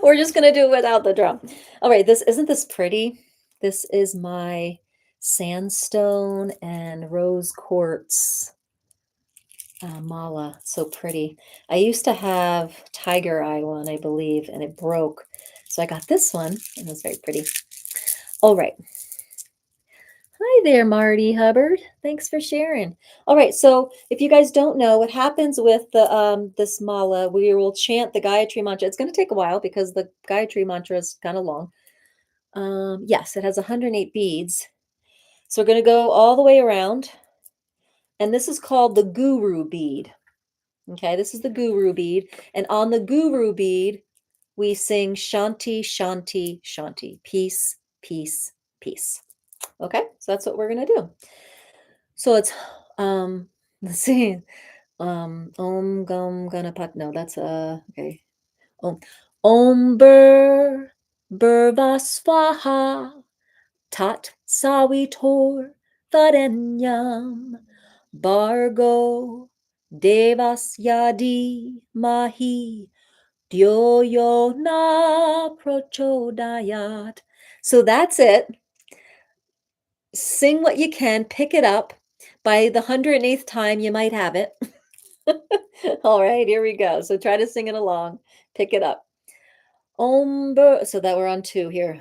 we're just gonna do it without the drum. All right, this isn't this pretty? This is my sandstone and rose quartz mala. So pretty. I used to have tiger eye one, I believe, and it broke. So I got this one, and it's very pretty. All right. Hi there, Marty Hubbard. Thanks for sharing. All right, so if you guys don't know what happens with the this mala, we will chant the Gayatri mantra. It's going to take a while because the Gayatri mantra is kind of long. Yes, it has 108 beads. So we're going to go all the way around, and this is called the guru bead. Okay, this is the guru bead, and on the guru bead, we sing Shanti, Shanti, Shanti. Peace, peace, peace. Okay, so that's what we're going to do. So it's let's see. Om Gam Ganapat. No, that's okay. Om Bur Vasvaha Tat Savitor Varenyam Bargo Devas Yadi Mahi Dyoyo Na Prochodayat. So that's it. Sing what you can, pick it up. By the 108th time, you might have it. All right, here we go. So try to sing it along. Pick it up. So that we're on two here.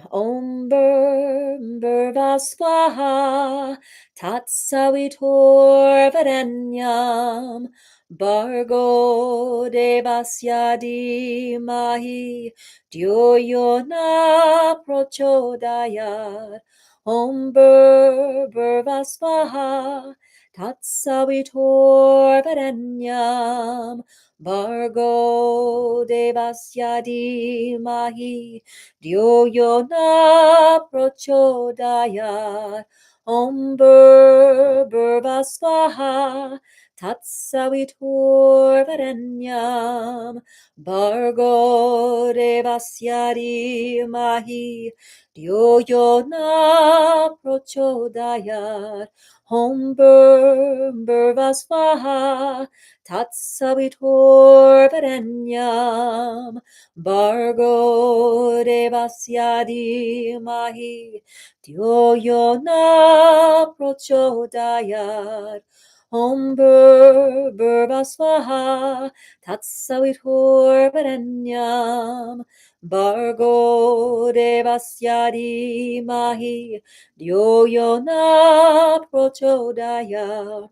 Vasvaha Tatsavitor Varenyam Bargo Devasyadi Mahi Dyoyona Prochodayat Vasvaha Tatsavitor Varenyam Bargo Devasyadi Mahi Dyoyona Prochodayat Vasvaha Tatsavitor Varenyam Bargo Devasyadi Mahi Dyoyona Prochodayat Vasvaha Tatsavitor Varenyam Bargo Devasyadi Mahi Dyoyona Prochodayat Vasvaha Tatsavitor Varenyam Bargo Devasyadi Mahi Dyoyona Prochodayat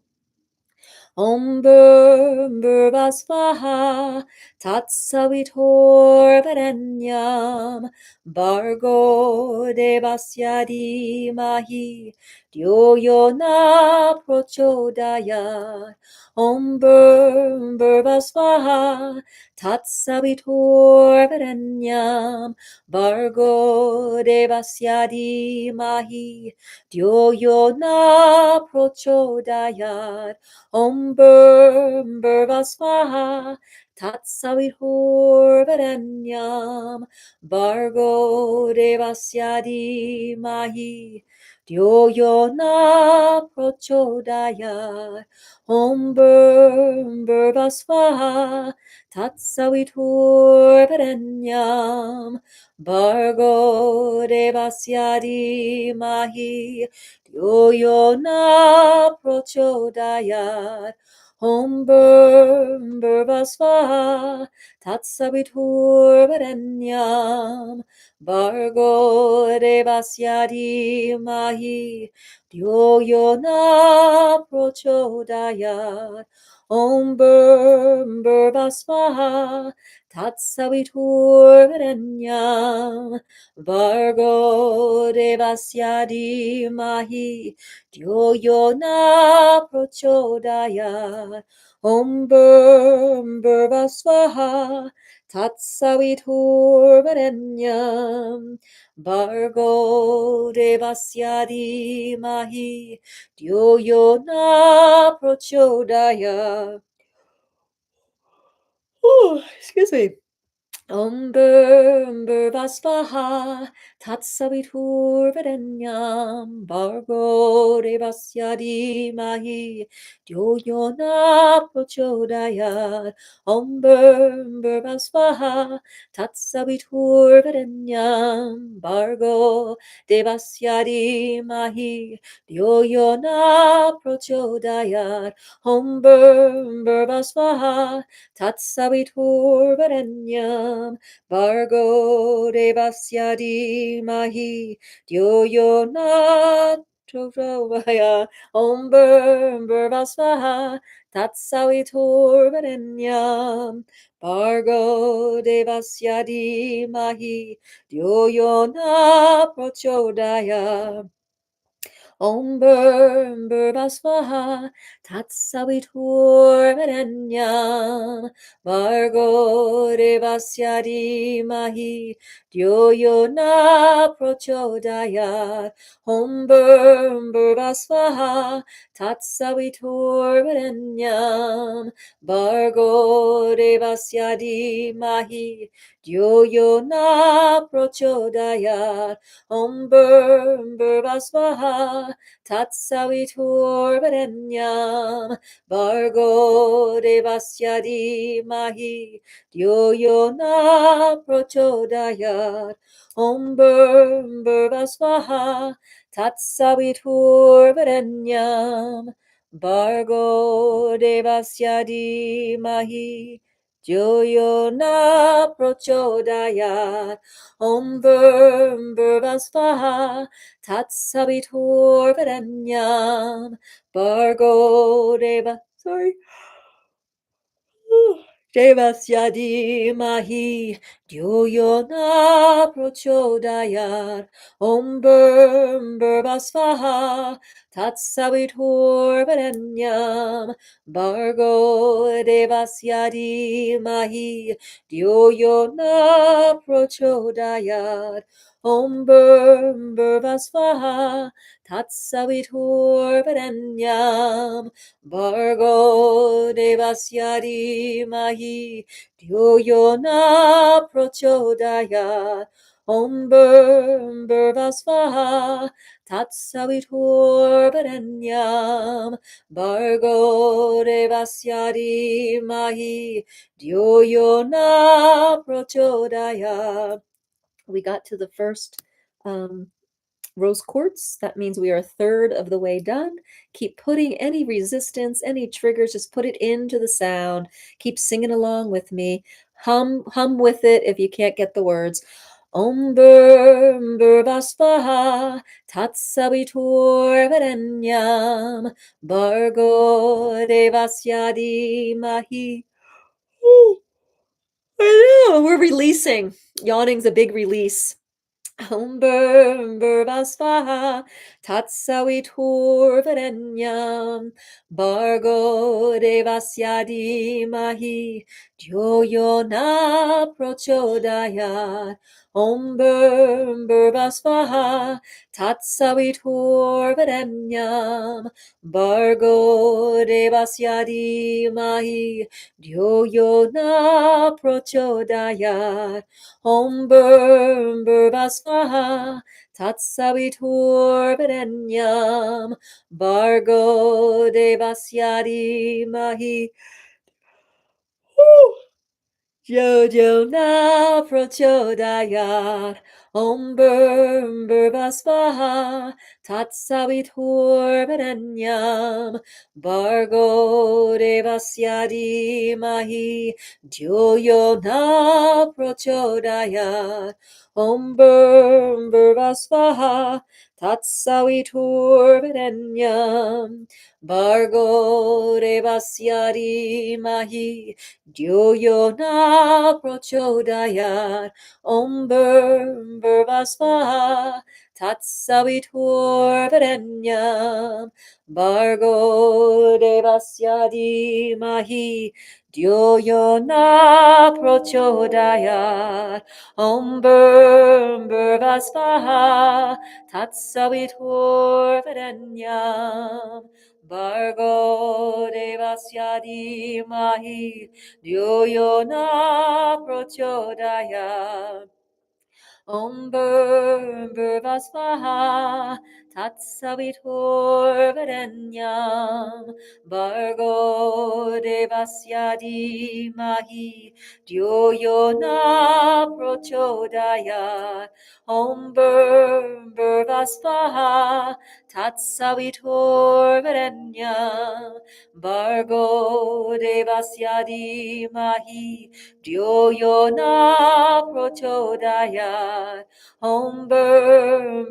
Vasvaha Tatsavitor Varenyam Bargo Devasyadi Mahi Dyoyona Prochodayat Vasvaha Tatsavitor Varenyam Bargo Devasyadi Mahi Dyoyona Prochodayat Vasvaha Tatsavitor Varenyam Bargo Devasyadi Mahi Dyoyona Prochodayat Vasvaha Tatsavitor Varenyam Bargo Devasyadi Mahi Dyoyona Prochodayat Vasvaha Tatsavitur Varenyam Bargo Devasyadi Mahi Dyoyona Prochodayat Vasvaha Tatsavitur Varenyam Bargo Devasyadi Mahi Dyoyona Prochodayat Vasvaha tatsaviturvarenyam Bargo Devasyadi Mahi Dyo na Prochodaya. Excuse me. Vasvaha Tatsaviturvarenyam Bargo Devasyadi Mahi Dyoyona Prochodayat Vasvaha Tatsaviturvarenyam Bargo Devasyadi Mahi Dyoyona Prochodayat Vasvaha Tatsaviturvarenyam Bargo Devasyadi Mahi Dyo na Chokrovaya Vasvaha Tatsaviturvarenyam Bargo Devasyadi Mahi Dyo na Prochodaya Vasvaha Tatsaviturvarenyam Margo Devasyadi Mahi Dyoyona Prochodaya Vasvaha Tatsaviturvarenyam Bargo Devasyadi Mahi Dyoyona Prochodaya Vasvaha Tatsaviturvarenyam Bargo Devasyadi Mahi Dyoyona Prochodayat Vasvaha Tatsaviturvarenyam Bargo Devasyadi Mahi Dyoyona Prochodayat Vasvaha Tatsaviturvarenyam Bargo Deva. Sorry. Devasyadi Mahi Dyoyona Prochodayat Vasvaha Tatsaviturvarenyam Bargo Devasyadi Mahi Dyoyona Prochodayat Vasvaha Tatsaviturvarenyam Bargo Devasyadi Mahi Dyoyona Prochodaya Vasvaha Tatsaviturvarenyam Bargo Devasyadi Mahi Dyoyona Prochodaya. We got to the first rose quartz. That means we are a third of the way done. Keep putting any resistance, any triggers, just put it into the sound. Keep singing along with me. Hum with it if you can't get the words. Om Vasvaha Tatsaviturvarenyam Bargo Devasyadi Mahi. I know, we're releasing. Yawning's a big release. Vasvaha Tatsaviturvarenyam Bargo Devasyadi Mahi Dyoyona Prochodayat Vasvaha Tatsaviturvarenyam Bargo Devasyadi Mahi Dyoyona Prochodayat Vasvaha Tatsaviturvarenyam Bargo Devasyadi Mahi Jojo na Prochodayat Vasvaha Tatsaviturvarenyam Bargo Devasyadi Mahi Dyoyo na Prochodayat Vasvaha Tatsaviturvarenyam Bargo Devasyadi Mahi Dyoyona Prochodayat Vasvaha Tatsaviturvarenyam Bargo Devasya Dhimahi Dhyo Yo Na Prachodayat Om Bhurvasvaha Tatsaviturvarenyam Bargo Devasya Dhimahi Dhyo Yo Na Prachodayat Om Bhurvasvaha Tatsaviturvarenyam Bargo Devasya Dhimahi Dhyo Yo Na Prachodayat Om Bhurvasvaha Tatsaviturvarenyam Bargo Devasya Dhimahi Dhyo Yo Na Prachodayat Om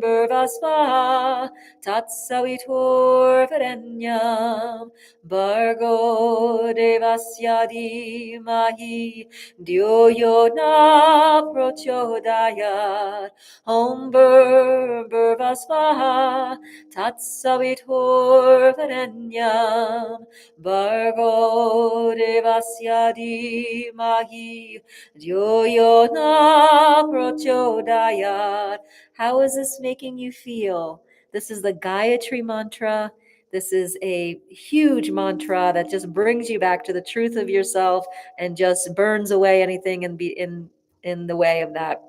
Bhurvasvaha Tatsaviturvarenyam Bargo Devasya Dhimahi Dhyo Yo Na Prachodayat Om Bhurvasvaha Tatsaviturvarenyam Bargo Devasya Dhimahi Dhyo Yo Na Prachodayat. How is this making you feel? This is the Gayatri mantra. This is a huge mantra that just brings you back to the truth of yourself and just burns away anything in the way of that.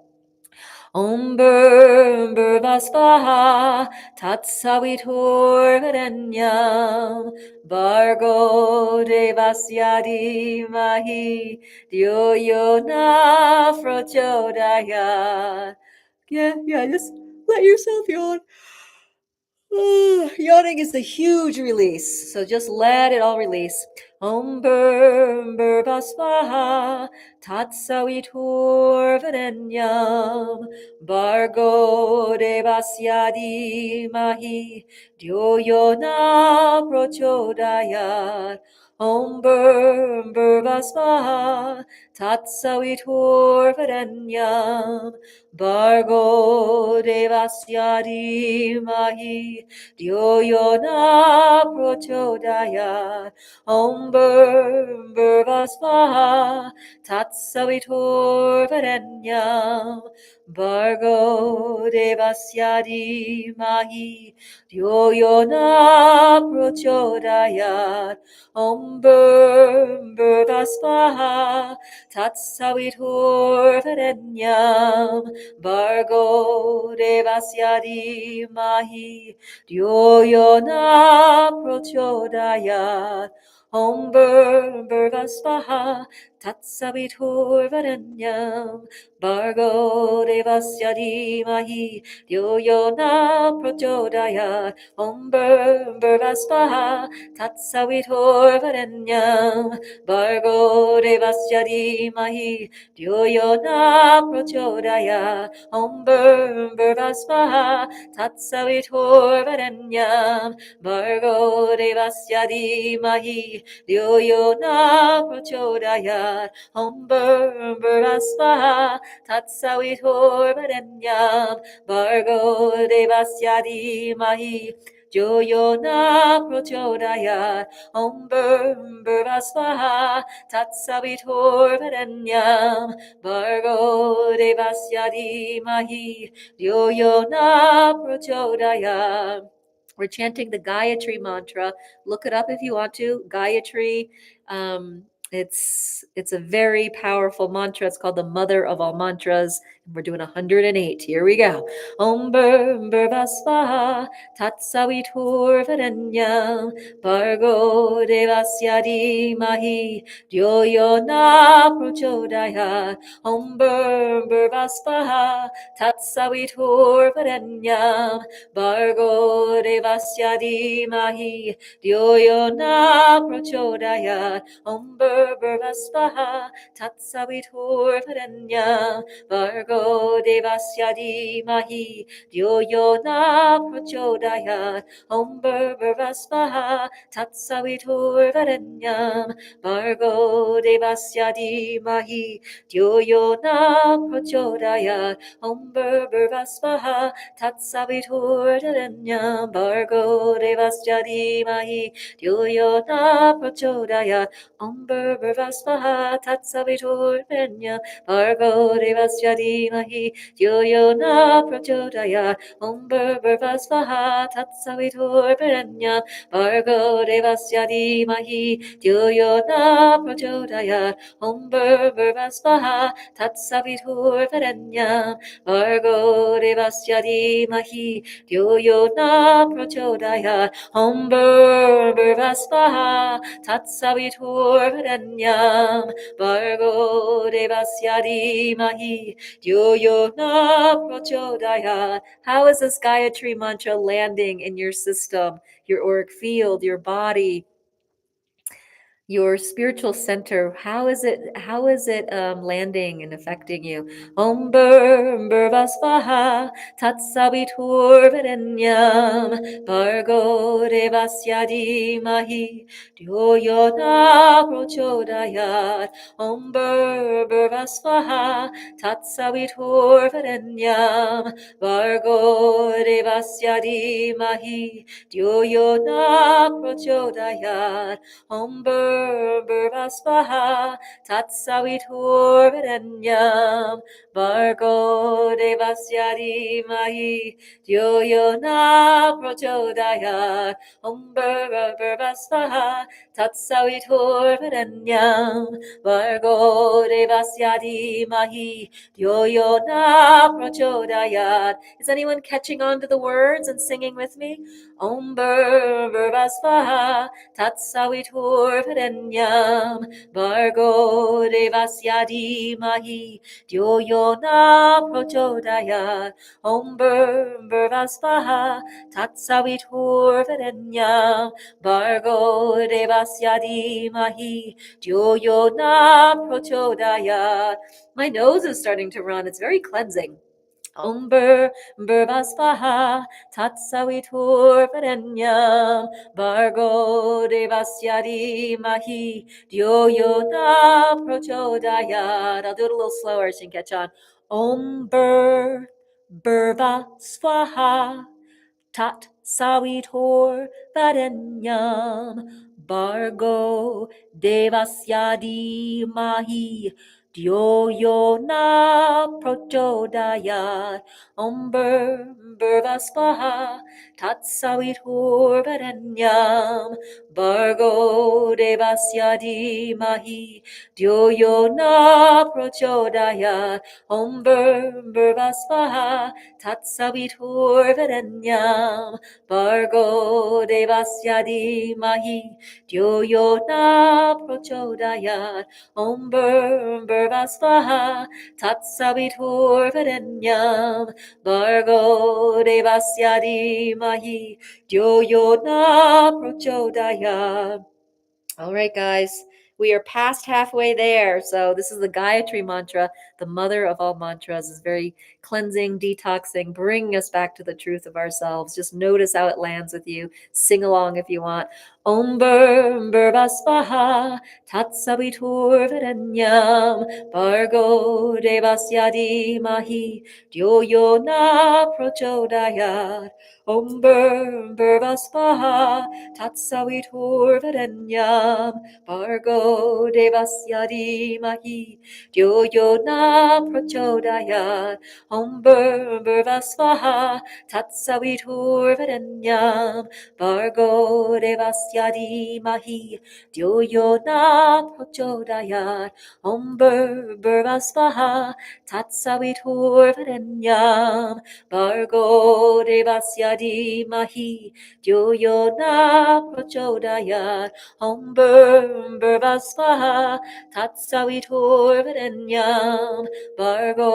Om Bhurvasvaha Tatsaviturvarenyam Bargo Devasya Dhimahi Dhyo Yo Na Prachodayat. Yeah, just let yourself yawn. Yawning is a huge release, so just let it all release. Om Bhurvasvaha Tatsaviturvarenyam Bargo Devasya Dhimahi Dhyo Yo Na Prachodayat Om Bhurvasvaha Tatsaviturvarenyam Bargo Devasya Dhimahi Dhyo Yo Na Prachodayat Om Bhurvasvaha Tatsaviturvarenyam Bargo Devasya Dhimahi Dhyo Yo Na Prachodayat Om Bhurvasvaha Tatsaviturvarenyam Bargo Devasya Dhimahi Dhyo Yo Na Prachodayat Om Bhurvasvaha Tatsaviturvarenyam Bargo Devasya Dhimahi Dhyo Yo Na Prachodayat Om Bhurvasvaha Tatsaviturvarenyam Bargo Devasya Dhimahi Dhyo Yo Na Prachodayat Om Bhurvasvaha Tatsaviturvarenyam Bargo Devasya Dhimahi Dhyo Yo Na Prachodayat Om Bhurvasvaha Tatsaviturvarenyam Bargo Devasya Dhimahi Dhyo Yo Na Prachodayat Om Bhurvasvaha Tatsaviturvarenyam Bargo Devasya Dhimahi Dhyo Yo Na Prachodayat. We're chanting the Gayatri mantra. Look it up if you want to. Gayatri. It's a very powerful mantra. It's called the mother of all mantras. We're doing 108. Here we go. Om Bhurvasvaha Tatsaviturvarenyam Bargo Devasya Dhimahi Dhyo Yo Na Prachodayat Om Bhurvasvaha Tatsaviturvarenyam Bargo Devasya Dhimahi Dhyo Yo Na Prachodayat Om Bhurvasvaha Tatsaviturvarenyam Vargo Devasya Dhimahi Dhyo Yo Na Prachodayat Om Bhurvasvaha Tatsaviturvarenyam Vargo Devasya Dhimahi Dhyo Yo Na Prachodayat Om Bhurvasvaha Tatsaviturvarenyam Vargo Devasya Dhimahi Dhyo Yo Na Prachodayat Om Bhurvasvaha Tatsaviturvarenyam Vargo Devasya Dhimahi Dhyo Yo Na Prachodayat Om Bhurvasvaha Tatsaviturvarenyam Vargo Devasya Dhimahi Dhyo Yo Na Prachodayat Om Bhurvasvaha Tatsaviturvarenyam Vargo Devasya Dhimahi Dhyo Yo Na Prachodayat Om Bhurvasvaha Tatsaviturvarenyam Vargo Devasya Dhimahi Dhyo Yo Na Prachodayat. How is this Gayatri mantra landing in your system, your auric field, your body, your spiritual center? How is it landing and affecting you? Om Bhurvasvaha Tatsaviturvarenyam Vargo Devasya Dhimahi Dhyo Yo Na Prachodayat Om Bhurvasvaha Tatsaviturvarenyam Vargo Devasya Dhimahi Dhyo Yo Na Prachodayat Om Bhurvasvaha Tatsaviturvarenyam Vargo Devasya Dhimahi Dhyo Yo Na Prachodayat Om Bhurvasvaha Tatsaviturvarenyam Vargo Devasya Dhimahi Dhyo Yo Na Prachodayat. Is anyone catching on to the words and singing with me? Om Bhurvasvaha Tatsaviturvarenyam Vargo Devasya Dhimahi Dhyo Yo Na Prachodayat Om Bhurvasvaha Tatsaviturvarenyam Vargo Devasya Dhimahi Dhyo Yo Na Prachodayat. My nose is starting to run. It's very cleansing. Om Bhurvasvaha Tatsaviturvarenyam Vargo Devasya Dhimahi Dhyo Yo Na Prachodayat. I'll do it a little slower so you can catch on. Om Bhurvasvaha Tat Savitur Varenyam Bargo Devasya Dhimahi Dhyo Yo Na Prachodayat Om Bhurvasvaha Tat Savitur Varenyam Bargo Devasya Dhimahi Dhyo Yo Na Prachodayat Om Bhurvasvaha Tatsaviturvarenyam Vargo Devasya Dhimahi Dhyo Yo Na Prachodayat Om Bhurvasvaha Tatsaviturvarenyam Vargo Devasya Dhimahi Dhyo Yo Na Prachodayat. All right, guys, we are past halfway there. So this is the Gayatri mantra, the mother of all mantras. Is very cleansing, detoxing, bringing us back to the truth of ourselves. Just notice how it lands with you. Sing along if you want. Om Bhurvasvaha Tatsaviturvarenyam Vargo Devasya Dhimahi Dhyo Yo Na Prachodayat Om Bhurvasvaha Tatsaviturvarenyam Vargo Devasya Dhimahi Dhyo Yo Na Prachodayat Om Bhurvasvaha Tatsaviturvarenyam Vargo Devasya Dhimahi Dhyo Yo Na Prachodayat Om Bhurvasvaha Tatsaviturvarenyam Vargo Devasya Dhimahi Dhyo Yo Na Prachodayat Om Bhurvasvaha Tatsaviturvarenyam Bargo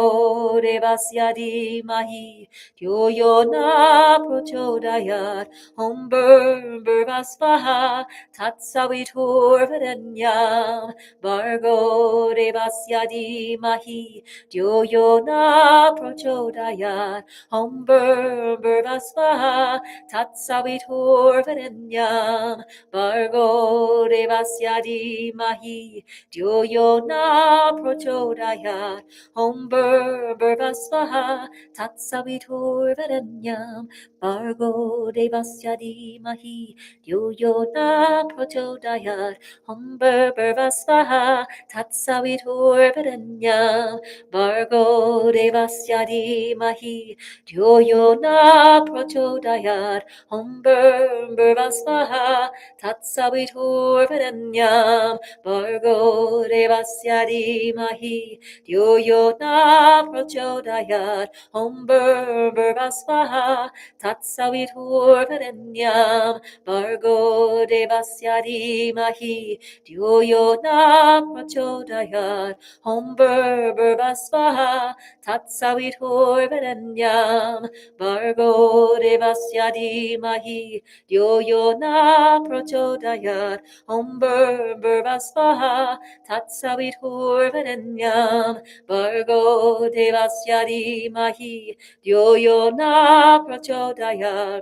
devasya dhimahi dhyo yo na prachodayat Om Bhurvasvaha Tatsaviturvarenyam Bargo devasya dhimahi dhyo yo na prachodayat Om Bhurvasvaha Tatsaviturvarenyam Bargo devasya dhimahi dhyo yo na prachodayat Om Bhurvasvaha Tatsaviturvarenyam Bargo devasya dhimahi dhyo yo na prachodayat Om Bhurvasvaha Tatsaviturvarenyam Bargo devasya dhimahi dhyo yo na prachodayat Om Bhurvasvaha Tatsaviturvarenyam Bargo devasya dhimahi dhyo yo na prachodayat Om Bhurvasvaha Tatsaviturvarenyam Bargo devasya dhimahi dhyo yo na prachodayat Om Bhurvasvaha Tatsaviturvarenyam Bargo devasya dhimahi dhyo yo na prachodayat Om Bhurvasvaha Tatsaviturvarenyam Bargo devasya dhimahi dhyo yo na prachodayat.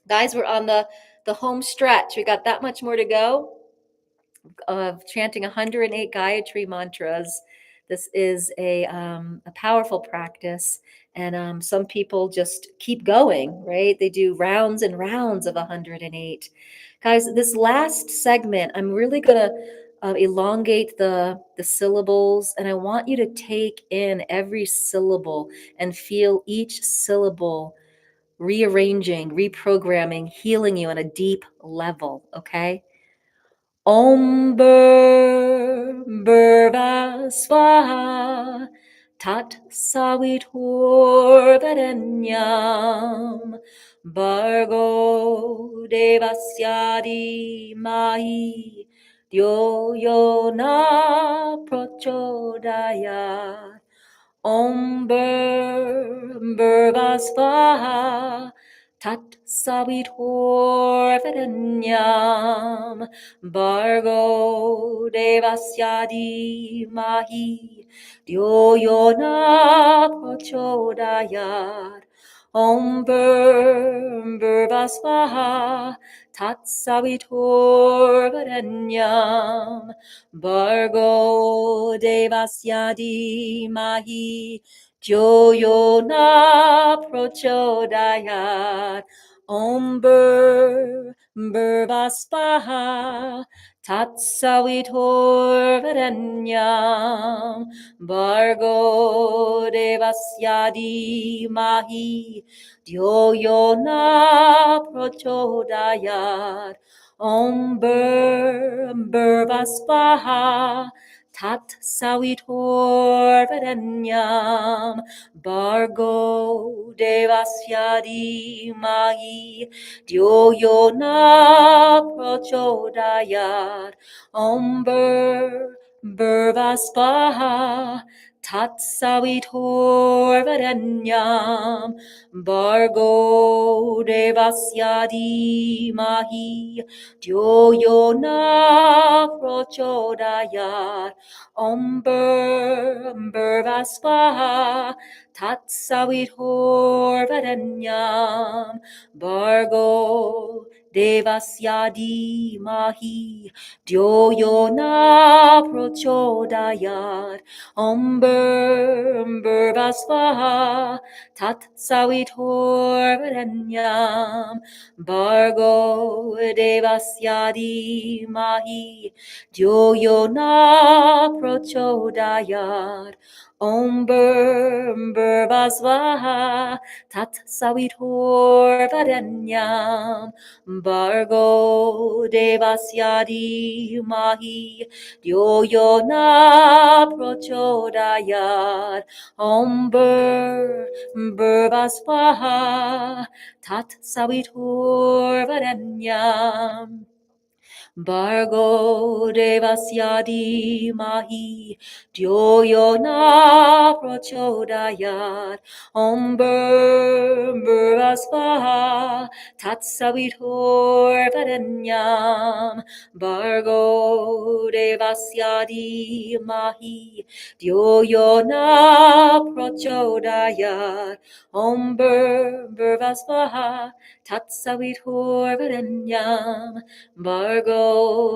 Guys, we're on the home stretch. We got that much more to go of chanting 108 Gayatri mantras. This is a powerful practice, and some people just keep going, right? They do rounds and rounds of 108. Guys, this last segment, I'm really going to elongate the syllables, and I want you to take in every syllable and feel each syllable rearranging, reprogramming, healing you on a deep level, okay? Om Bhurva Swaha Tat Savitur Varenyam Bargo Devasya Dhimahi Dhyo Yo Na Prachodayat Om Bhurva Swaha Tat Savitur Varenyam Bargo Devasya Dhimahi Dhyo Yo Na Prachodayat Om Bhurva Swaha Tat Savitur Varenyam Bargo Devasya Dhimahi Dhyo Yo Na Prachodayat Om Bhurva Swaha Tat Savitur Varenyam Bargo Devasya Dhimahi Dhyo Yo Na Prachodayat Om Bhurva Swaha Tat Savitur Varenyam Bargo Devasya Dhimahi Dhyo Yo Na Prachodayat Om Bhurva Swaha Tat Savitur Varenyam Bargo Devasya Dhimahi Dhyo Yo Na Prachodayat Om Bhurva Swaha Tat Savitur Varenyam Bargo Devasya Dhimahi Dhyo Yo Na Prachodayat Om Bhurva Swaha Tat Savitur Varenyam Bargo Devasya Dhimahi Dhyo Yo Na Prachodayat Om Bhurva Swaha Tat Savitur Varenyam Bargo Devasya Dhimahi Dhyo Yo Na Prachodayat Om Bhurva Swaha Tat Savitur Varenyam Bargo devasya dhimahi dhyo yo na prachodayat. Om Bhurvasvaha Tatsaviturvarenyam Bargo devasya dhimahi dhyo yo na prachodayat. Om Bhurvasvaha Tatsaviturvarenyam Bargo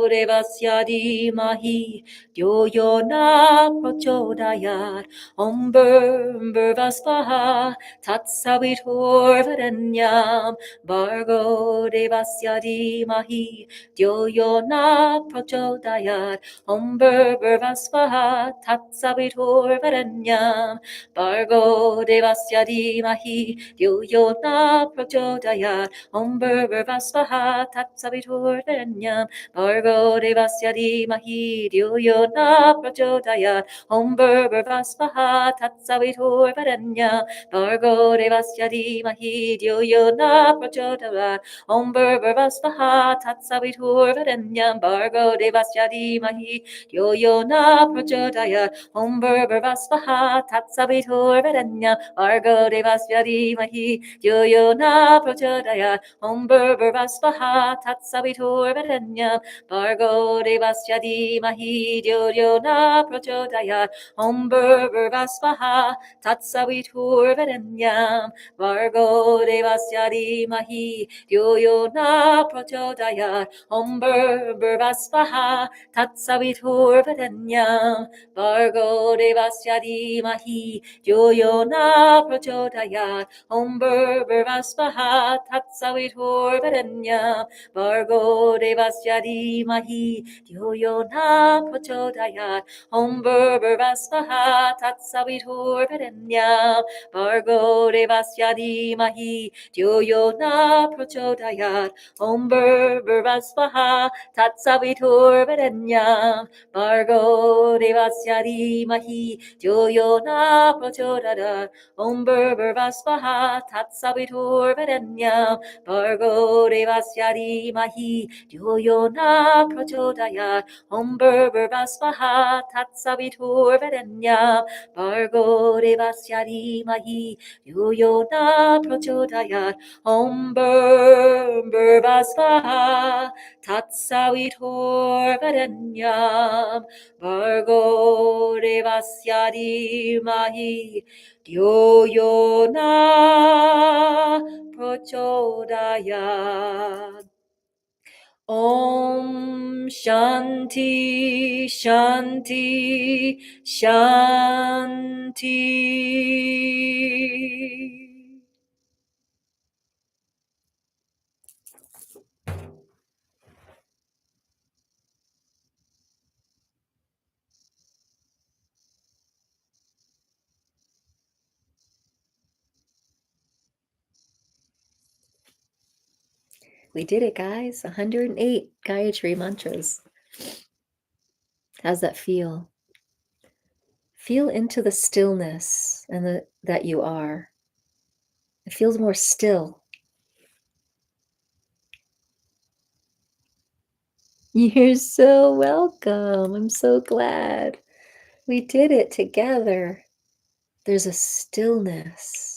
devasya dhimahi dhyo yo na prachodayat. Om Bhurvasvaha Tatsaviturvarenyam Bargo devasya dhimahi dhyo yo na prachodayat. Om Bhurvasvaha Tatsaviturvarenyam Bargo devasya dhimahi dhyo yo na prachodayat. Om Bhurvasvaha Tatsaviturvarenyam Bargo devasya dhimahi dhyo yo na prachodayat. Om Bhurvasvaha Tatsaviturvarenyam Bargo devasya dhimahi dhyo yo na prachodayat. Om Bhurvasvaha Tatsaviturvarenyam Bargo devasya dhimahi dhyo yo na prachodayat. Om Bhurvasvaha Tatsaviturvarenyam Bargo devasya dhimahi dhyo yo na prachodayat. Om Bhurvasvaha Tatsaviturvarenyam Bargo devasya dhimahi dhyo yo na prachodayat. Om Bhurvasvaha Tatsaviturvarenyam Bargo devasya dhimahi dhyo yo na prachodayat. Om Bhurvasvaha Tatsaviturvarenyam Bargo devasya dhimahi dhyo yo na prachodayat. Om Bhurvasvaha Tatsaviturvarenyam Bargo devasya dhimahi dhyo yo na prachodayat. Om Bhurvasvaha Tatsaviturvarenyam Bargo devasya dhimahi dhyo yo na prachodayat. Om Bhurvasvaha Tatsaviturvarenyam Bargo devasya dhimahi dhyo yo na prachodayat. Om Bhurvasvaha Tatsaviturvarenyam Bargo devasya dhimahi dhyo yo na prachodayat. Om Bhurvasvaha Tatsaviturvarenyam Bargo devasya dhimahi dhyo yo na prachodayat. Om Bhurvasvaha Tatsaviturvarenyam Bargo devasya dhimahi dhyo yo na prachodayat. Om Shanti Shanti Shanti. We did it, guys. 108 Gayatri mantras. How's that feel? Feel into the stillness and that you are. It feels more still. You're so welcome. I'm so glad. We did it together. There's a stillness.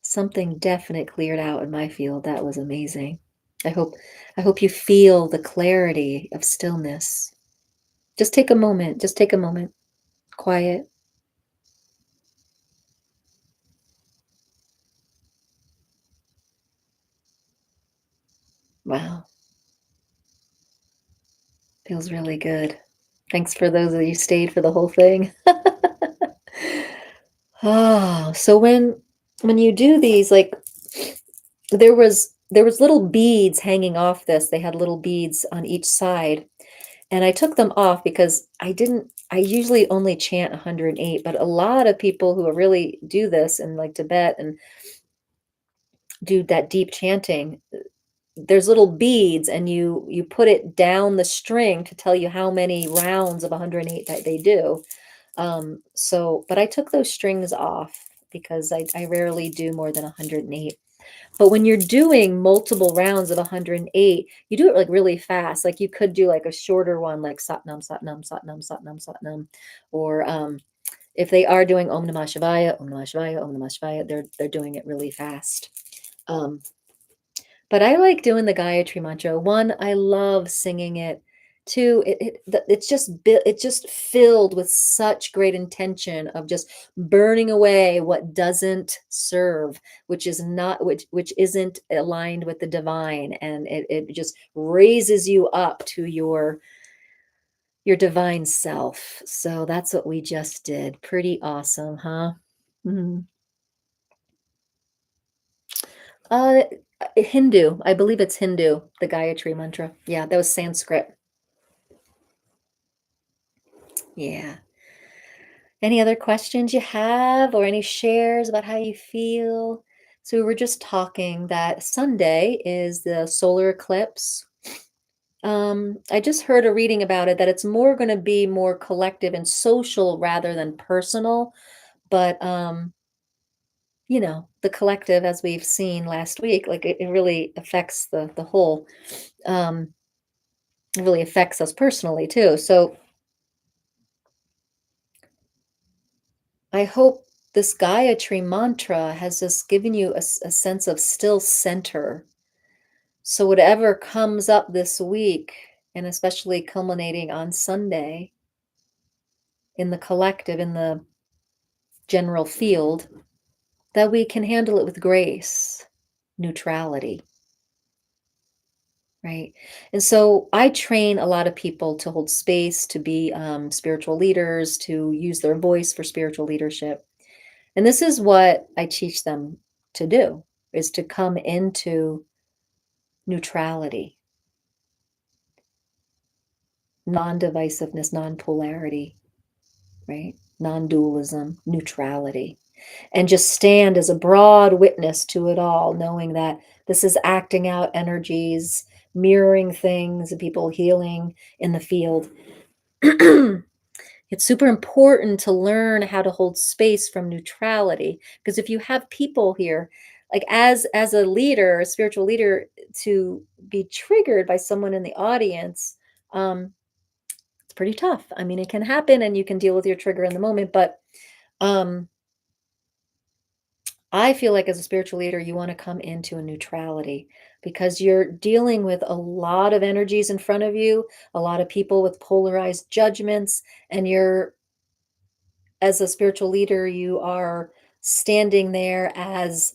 Something definite cleared out in my field. That was amazing. I hope you feel the clarity of stillness. Just take a moment. Just take a moment. Quiet. Wow. Feels really good. Thanks for those of you who stayed for the whole thing. Oh, so when you do these, like there was little beads hanging off this. They had little beads on each side. And I took them off because I usually only chant 108, but a lot of people who really do this in like Tibet and do that deep chanting, there's little beads and you put it down the string to tell you how many rounds of 108 that they do. But I took those strings off because I rarely do more than 108. But when you're doing multiple rounds of 108, you do it like really fast. Like you could do like a shorter one, like Satnam, Satnam, Satnam, Satnam, Satnam, or if they are doing Om Namah Shivaya, Om Namah Shivaya, Om Namah Shivaya, they're doing it really fast. Um, but I like doing the Gayatri mantra. One, I love singing it. Two, it's just filled with such great intention of just burning away what doesn't serve, which is not which isn't aligned with the divine, and it just raises you up to your divine self. So that's what we just did. Pretty awesome, huh? Mhm. Uh, Hindu. I believe it's Hindu, the Gayatri mantra. Yeah, that was Sanskrit. Yeah. Any other questions you have or any shares about how you feel? So we were just talking that Sunday is the solar eclipse. I just heard a reading about it that it's more going to be more collective and social rather than personal, but the collective, as we've seen last week, like it really affects the whole. Um, it really affects us personally too. So I hope this Gayatri mantra has just given you a sense of still center. So whatever comes up this week, and especially culminating on Sunday in the collective, in the general field, that we can handle it with grace, neutrality. Right. And so I train a lot of people to hold space, to be spiritual leaders, to use their voice for spiritual leadership. And this is what I teach them to do, is to come into neutrality, non-divisiveness, non-polarity, right? Non-dualism, neutrality. And just stand as a broad witness to it all, knowing that this is acting out energies, mirroring things, people healing in the field. It's super important to learn how to hold space from neutrality, because if you have people here, like as a leader, a spiritual leader, to be triggered by someone in the audience, it's pretty tough. I mean, it can happen and you can deal with your trigger in the moment, but um I feel like as a spiritual leader, you want to come into a neutrality, because you're dealing with a lot of energies in front of you, a lot of people with polarized judgments, and as a spiritual leader, you are standing there as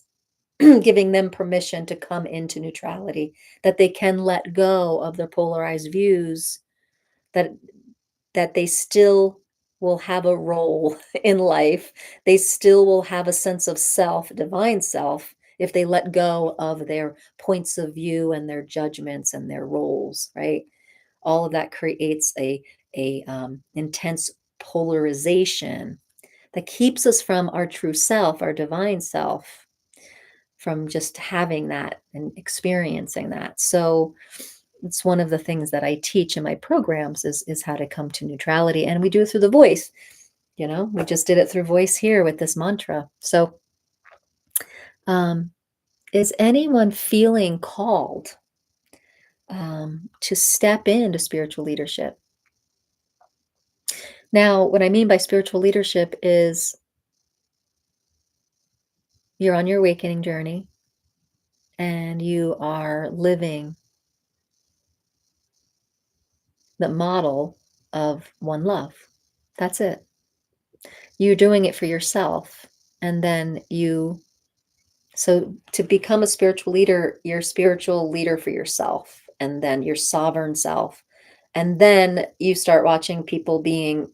giving them permission to come into neutrality, that they can let go of their polarized views, that they still will have a role in life. They still will have a sense of self, divine self, if they let go of their points of view and their judgments and their roles, right? All of that creates a intense polarization that keeps us from our true self, our divine self, from just having that and experiencing that. So it's one of the things that I teach in my programs is how to come to neutrality, and we do it through the voice. We just did it through voice here with this mantra. So, um, is anyone feeling called to step into spiritual leadership? Now, what I mean by spiritual leadership is you're on your awakening journey and you are living the model of one love. That's it. You're doing it for yourself. And then so to become a spiritual leader, you're a spiritual leader for yourself, and then your sovereign self. And then you start watching people being,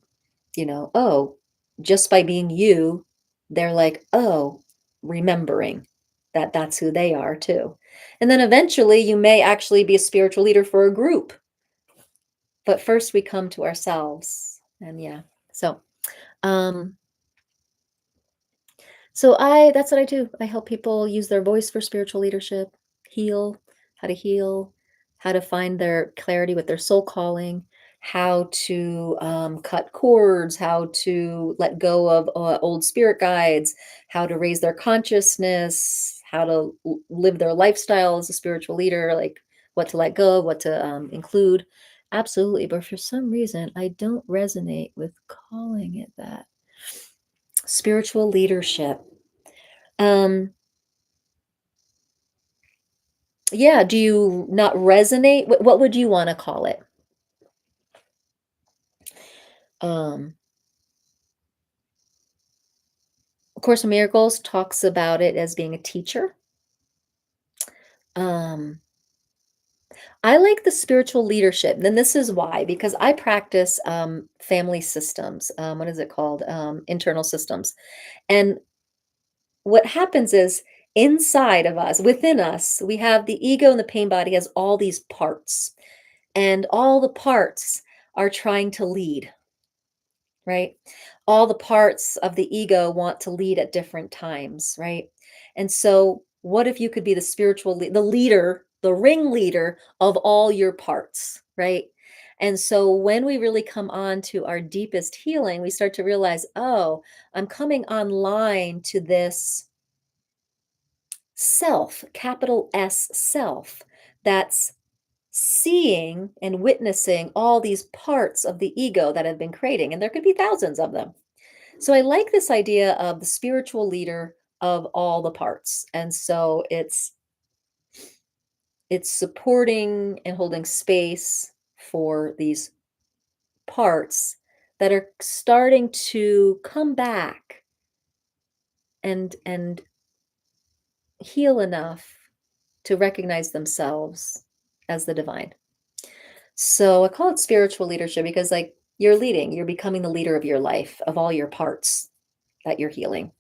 oh, just by being you, they're like, oh, remembering that that's who they are too. And then eventually you may actually be a spiritual leader for a group. But first we come to ourselves. And yeah. So, um, that's what I do. I help people use their voice for spiritual leadership, heal, how to find their clarity with their soul calling, how to cut cords, how to let go of old spirit guides, how to raise their consciousness, how to live their lifestyle as a spiritual leader, like what to let go, what to include. Absolutely. But for some reason, I don't resonate with calling it that. Spiritual leadership. Um, yeah, do you not resonate? What would you want to call it? Um, A Course in Miracles talks about it as being a teacher. Um, I like the spiritual leadership. And this is why, because I practice family systems. What is it called? Internal systems. And what happens is inside of us, within us, we have the ego, and the pain body has all these parts. And all the parts are trying to lead, right? All the parts of the ego want to lead at different times, right? And so, what if you could be the the leader, the ringleader of all your parts, right? And so, when we really come on to our deepest healing, we start to realize, oh, I'm coming online to this self, capital S self, that's seeing and witnessing all these parts of the ego that have been creating, and there could be thousands of them. So I like this idea of the spiritual leader of all the parts. And so it's supporting and holding space for these parts that are starting to come back and heal enough to recognize themselves as the divine. So I call it spiritual leadership because, like, you're leading, you're becoming the leader of your life, of all your parts that you're healing.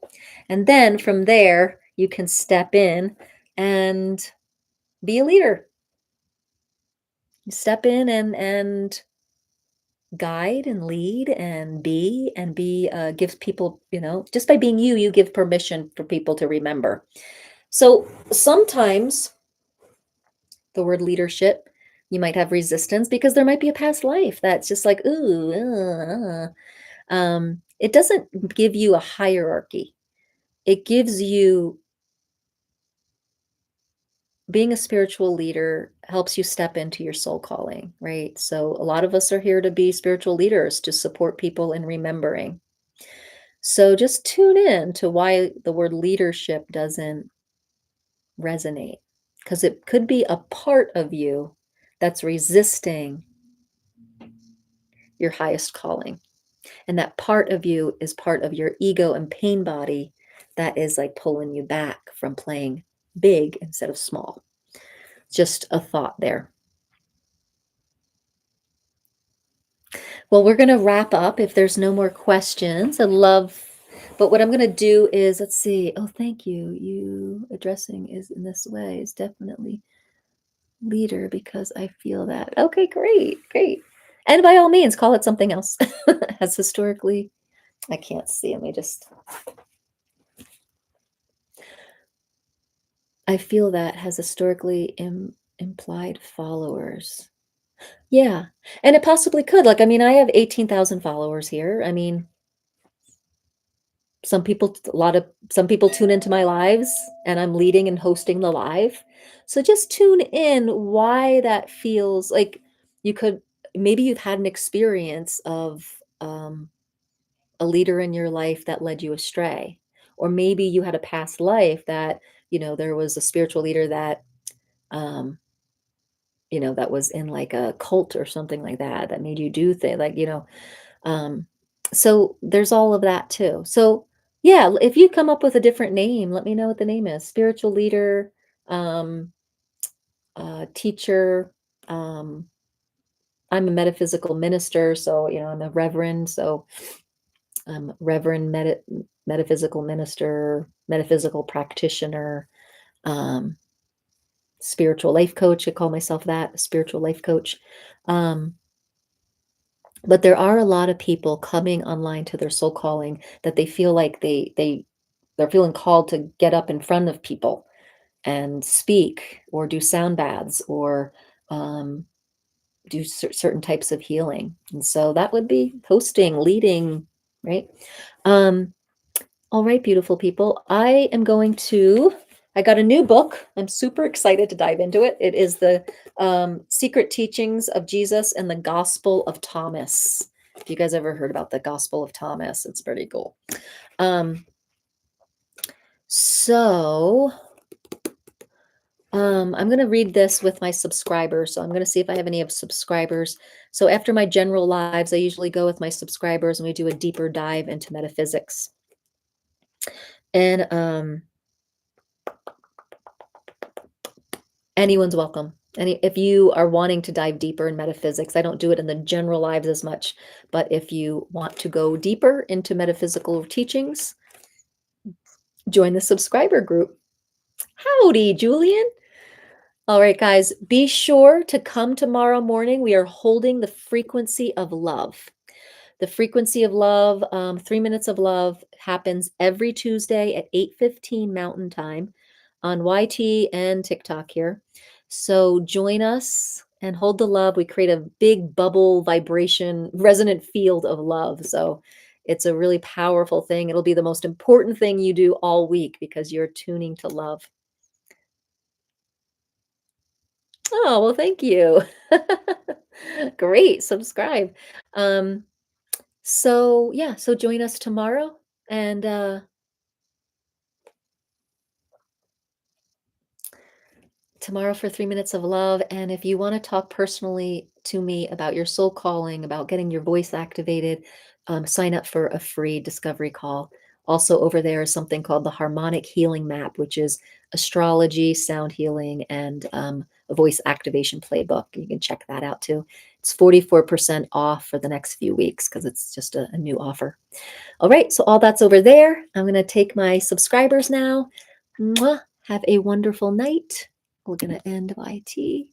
And then from there, you can step in and be a leader. Step in and guide and lead and be gives people, just by being you, you give permission for people to remember. So sometimes the word leadership, you might have resistance because there might be a past life that's just like, ooh, it doesn't give you a hierarchy. It gives you being a spiritual leader helps you step into your soul calling, right? So a lot of us are here to be spiritual leaders to support people in remembering. So just tune in to why the word leadership doesn't resonate, because it could be a part of you that's resisting your highest calling. And that part of you is part of your ego and pain body that is like pulling you back from playing big instead of small. Just a thought there. Well, we're going to wrap up if there's no more questions. But what I'm going to do is, let's see. Oh, thank you. You addressing is in this way is definitely leader because I feel that. Okay, great, great. And by all means, call it something else. Has historically, I can't see. Let me just, I feel that has historically implied followers. Yeah. And it possibly could. Like, I mean, I have 18,000 followers here. I mean, some people tune into my lives and I'm leading and hosting the live. So just tune in why that feels like you could maybe you've had an experience of a leader in your life that led you astray. Or maybe you had a past life that, there was a spiritual leader that um that was in like a cult or something like that that made you do things like, um, so there's all of that too. So yeah, if you come up with a different name, let me know what the name is. Spiritual leader, um, teacher. Um, I'm a metaphysical minister, so I'm a reverend. So I'm reverend metaphysical minister, metaphysical practitioner, um, spiritual life coach. I call myself that, a spiritual life coach. Um, But there are a lot of people coming online to their soul calling that they feel like they're feeling called to get up in front of people and speak or do sound baths or um, do certain types of healing. And so that would be hosting, leading, right? Um, all right, beautiful people. I got a new book. I'm super excited to dive into it. It is the Secret Teachings of Jesus and the Gospel of Thomas. If you guys ever heard about the Gospel of Thomas, it's pretty cool. Um, so I'm going to read this with my subscribers. So I'm going to see if I have any of subscribers. So after my general lives, I usually go with my subscribers and we do a deeper dive into metaphysics. And anyone's welcome. If you are wanting to dive deeper in metaphysics, I don't do it in the general lives as much, but if you want to go deeper into metaphysical teachings, join the subscriber group. Howdy, Julian. All right, guys, be sure to come tomorrow morning. We are holding the frequency of love. The frequency of love, 3 minutes of love, happens every Tuesday at 8:15 Mountain Time on YT and TikTok here. So join us and hold the love. We create a big bubble vibration, resonant field of love. So it's a really powerful thing. It'll be the most important thing you do all week because you're tuning to love. Oh, well, thank you. Great. Subscribe. Um, so yeah, so join us tomorrow and tomorrow for 3 minutes of love. And if you want to talk personally to me about your soul calling, about getting your voice activated, sign up for a free discovery call. Also, over there is something called the Harmonic Healing Map, which is astrology, sound healing, and a voice activation playbook. You can check that out too. It's 44% off for the next few weeks because it's just a new offer. All right, so all that's over there. I'm going to take my subscribers now. Mwah. Have a wonderful night. We're going to end YT.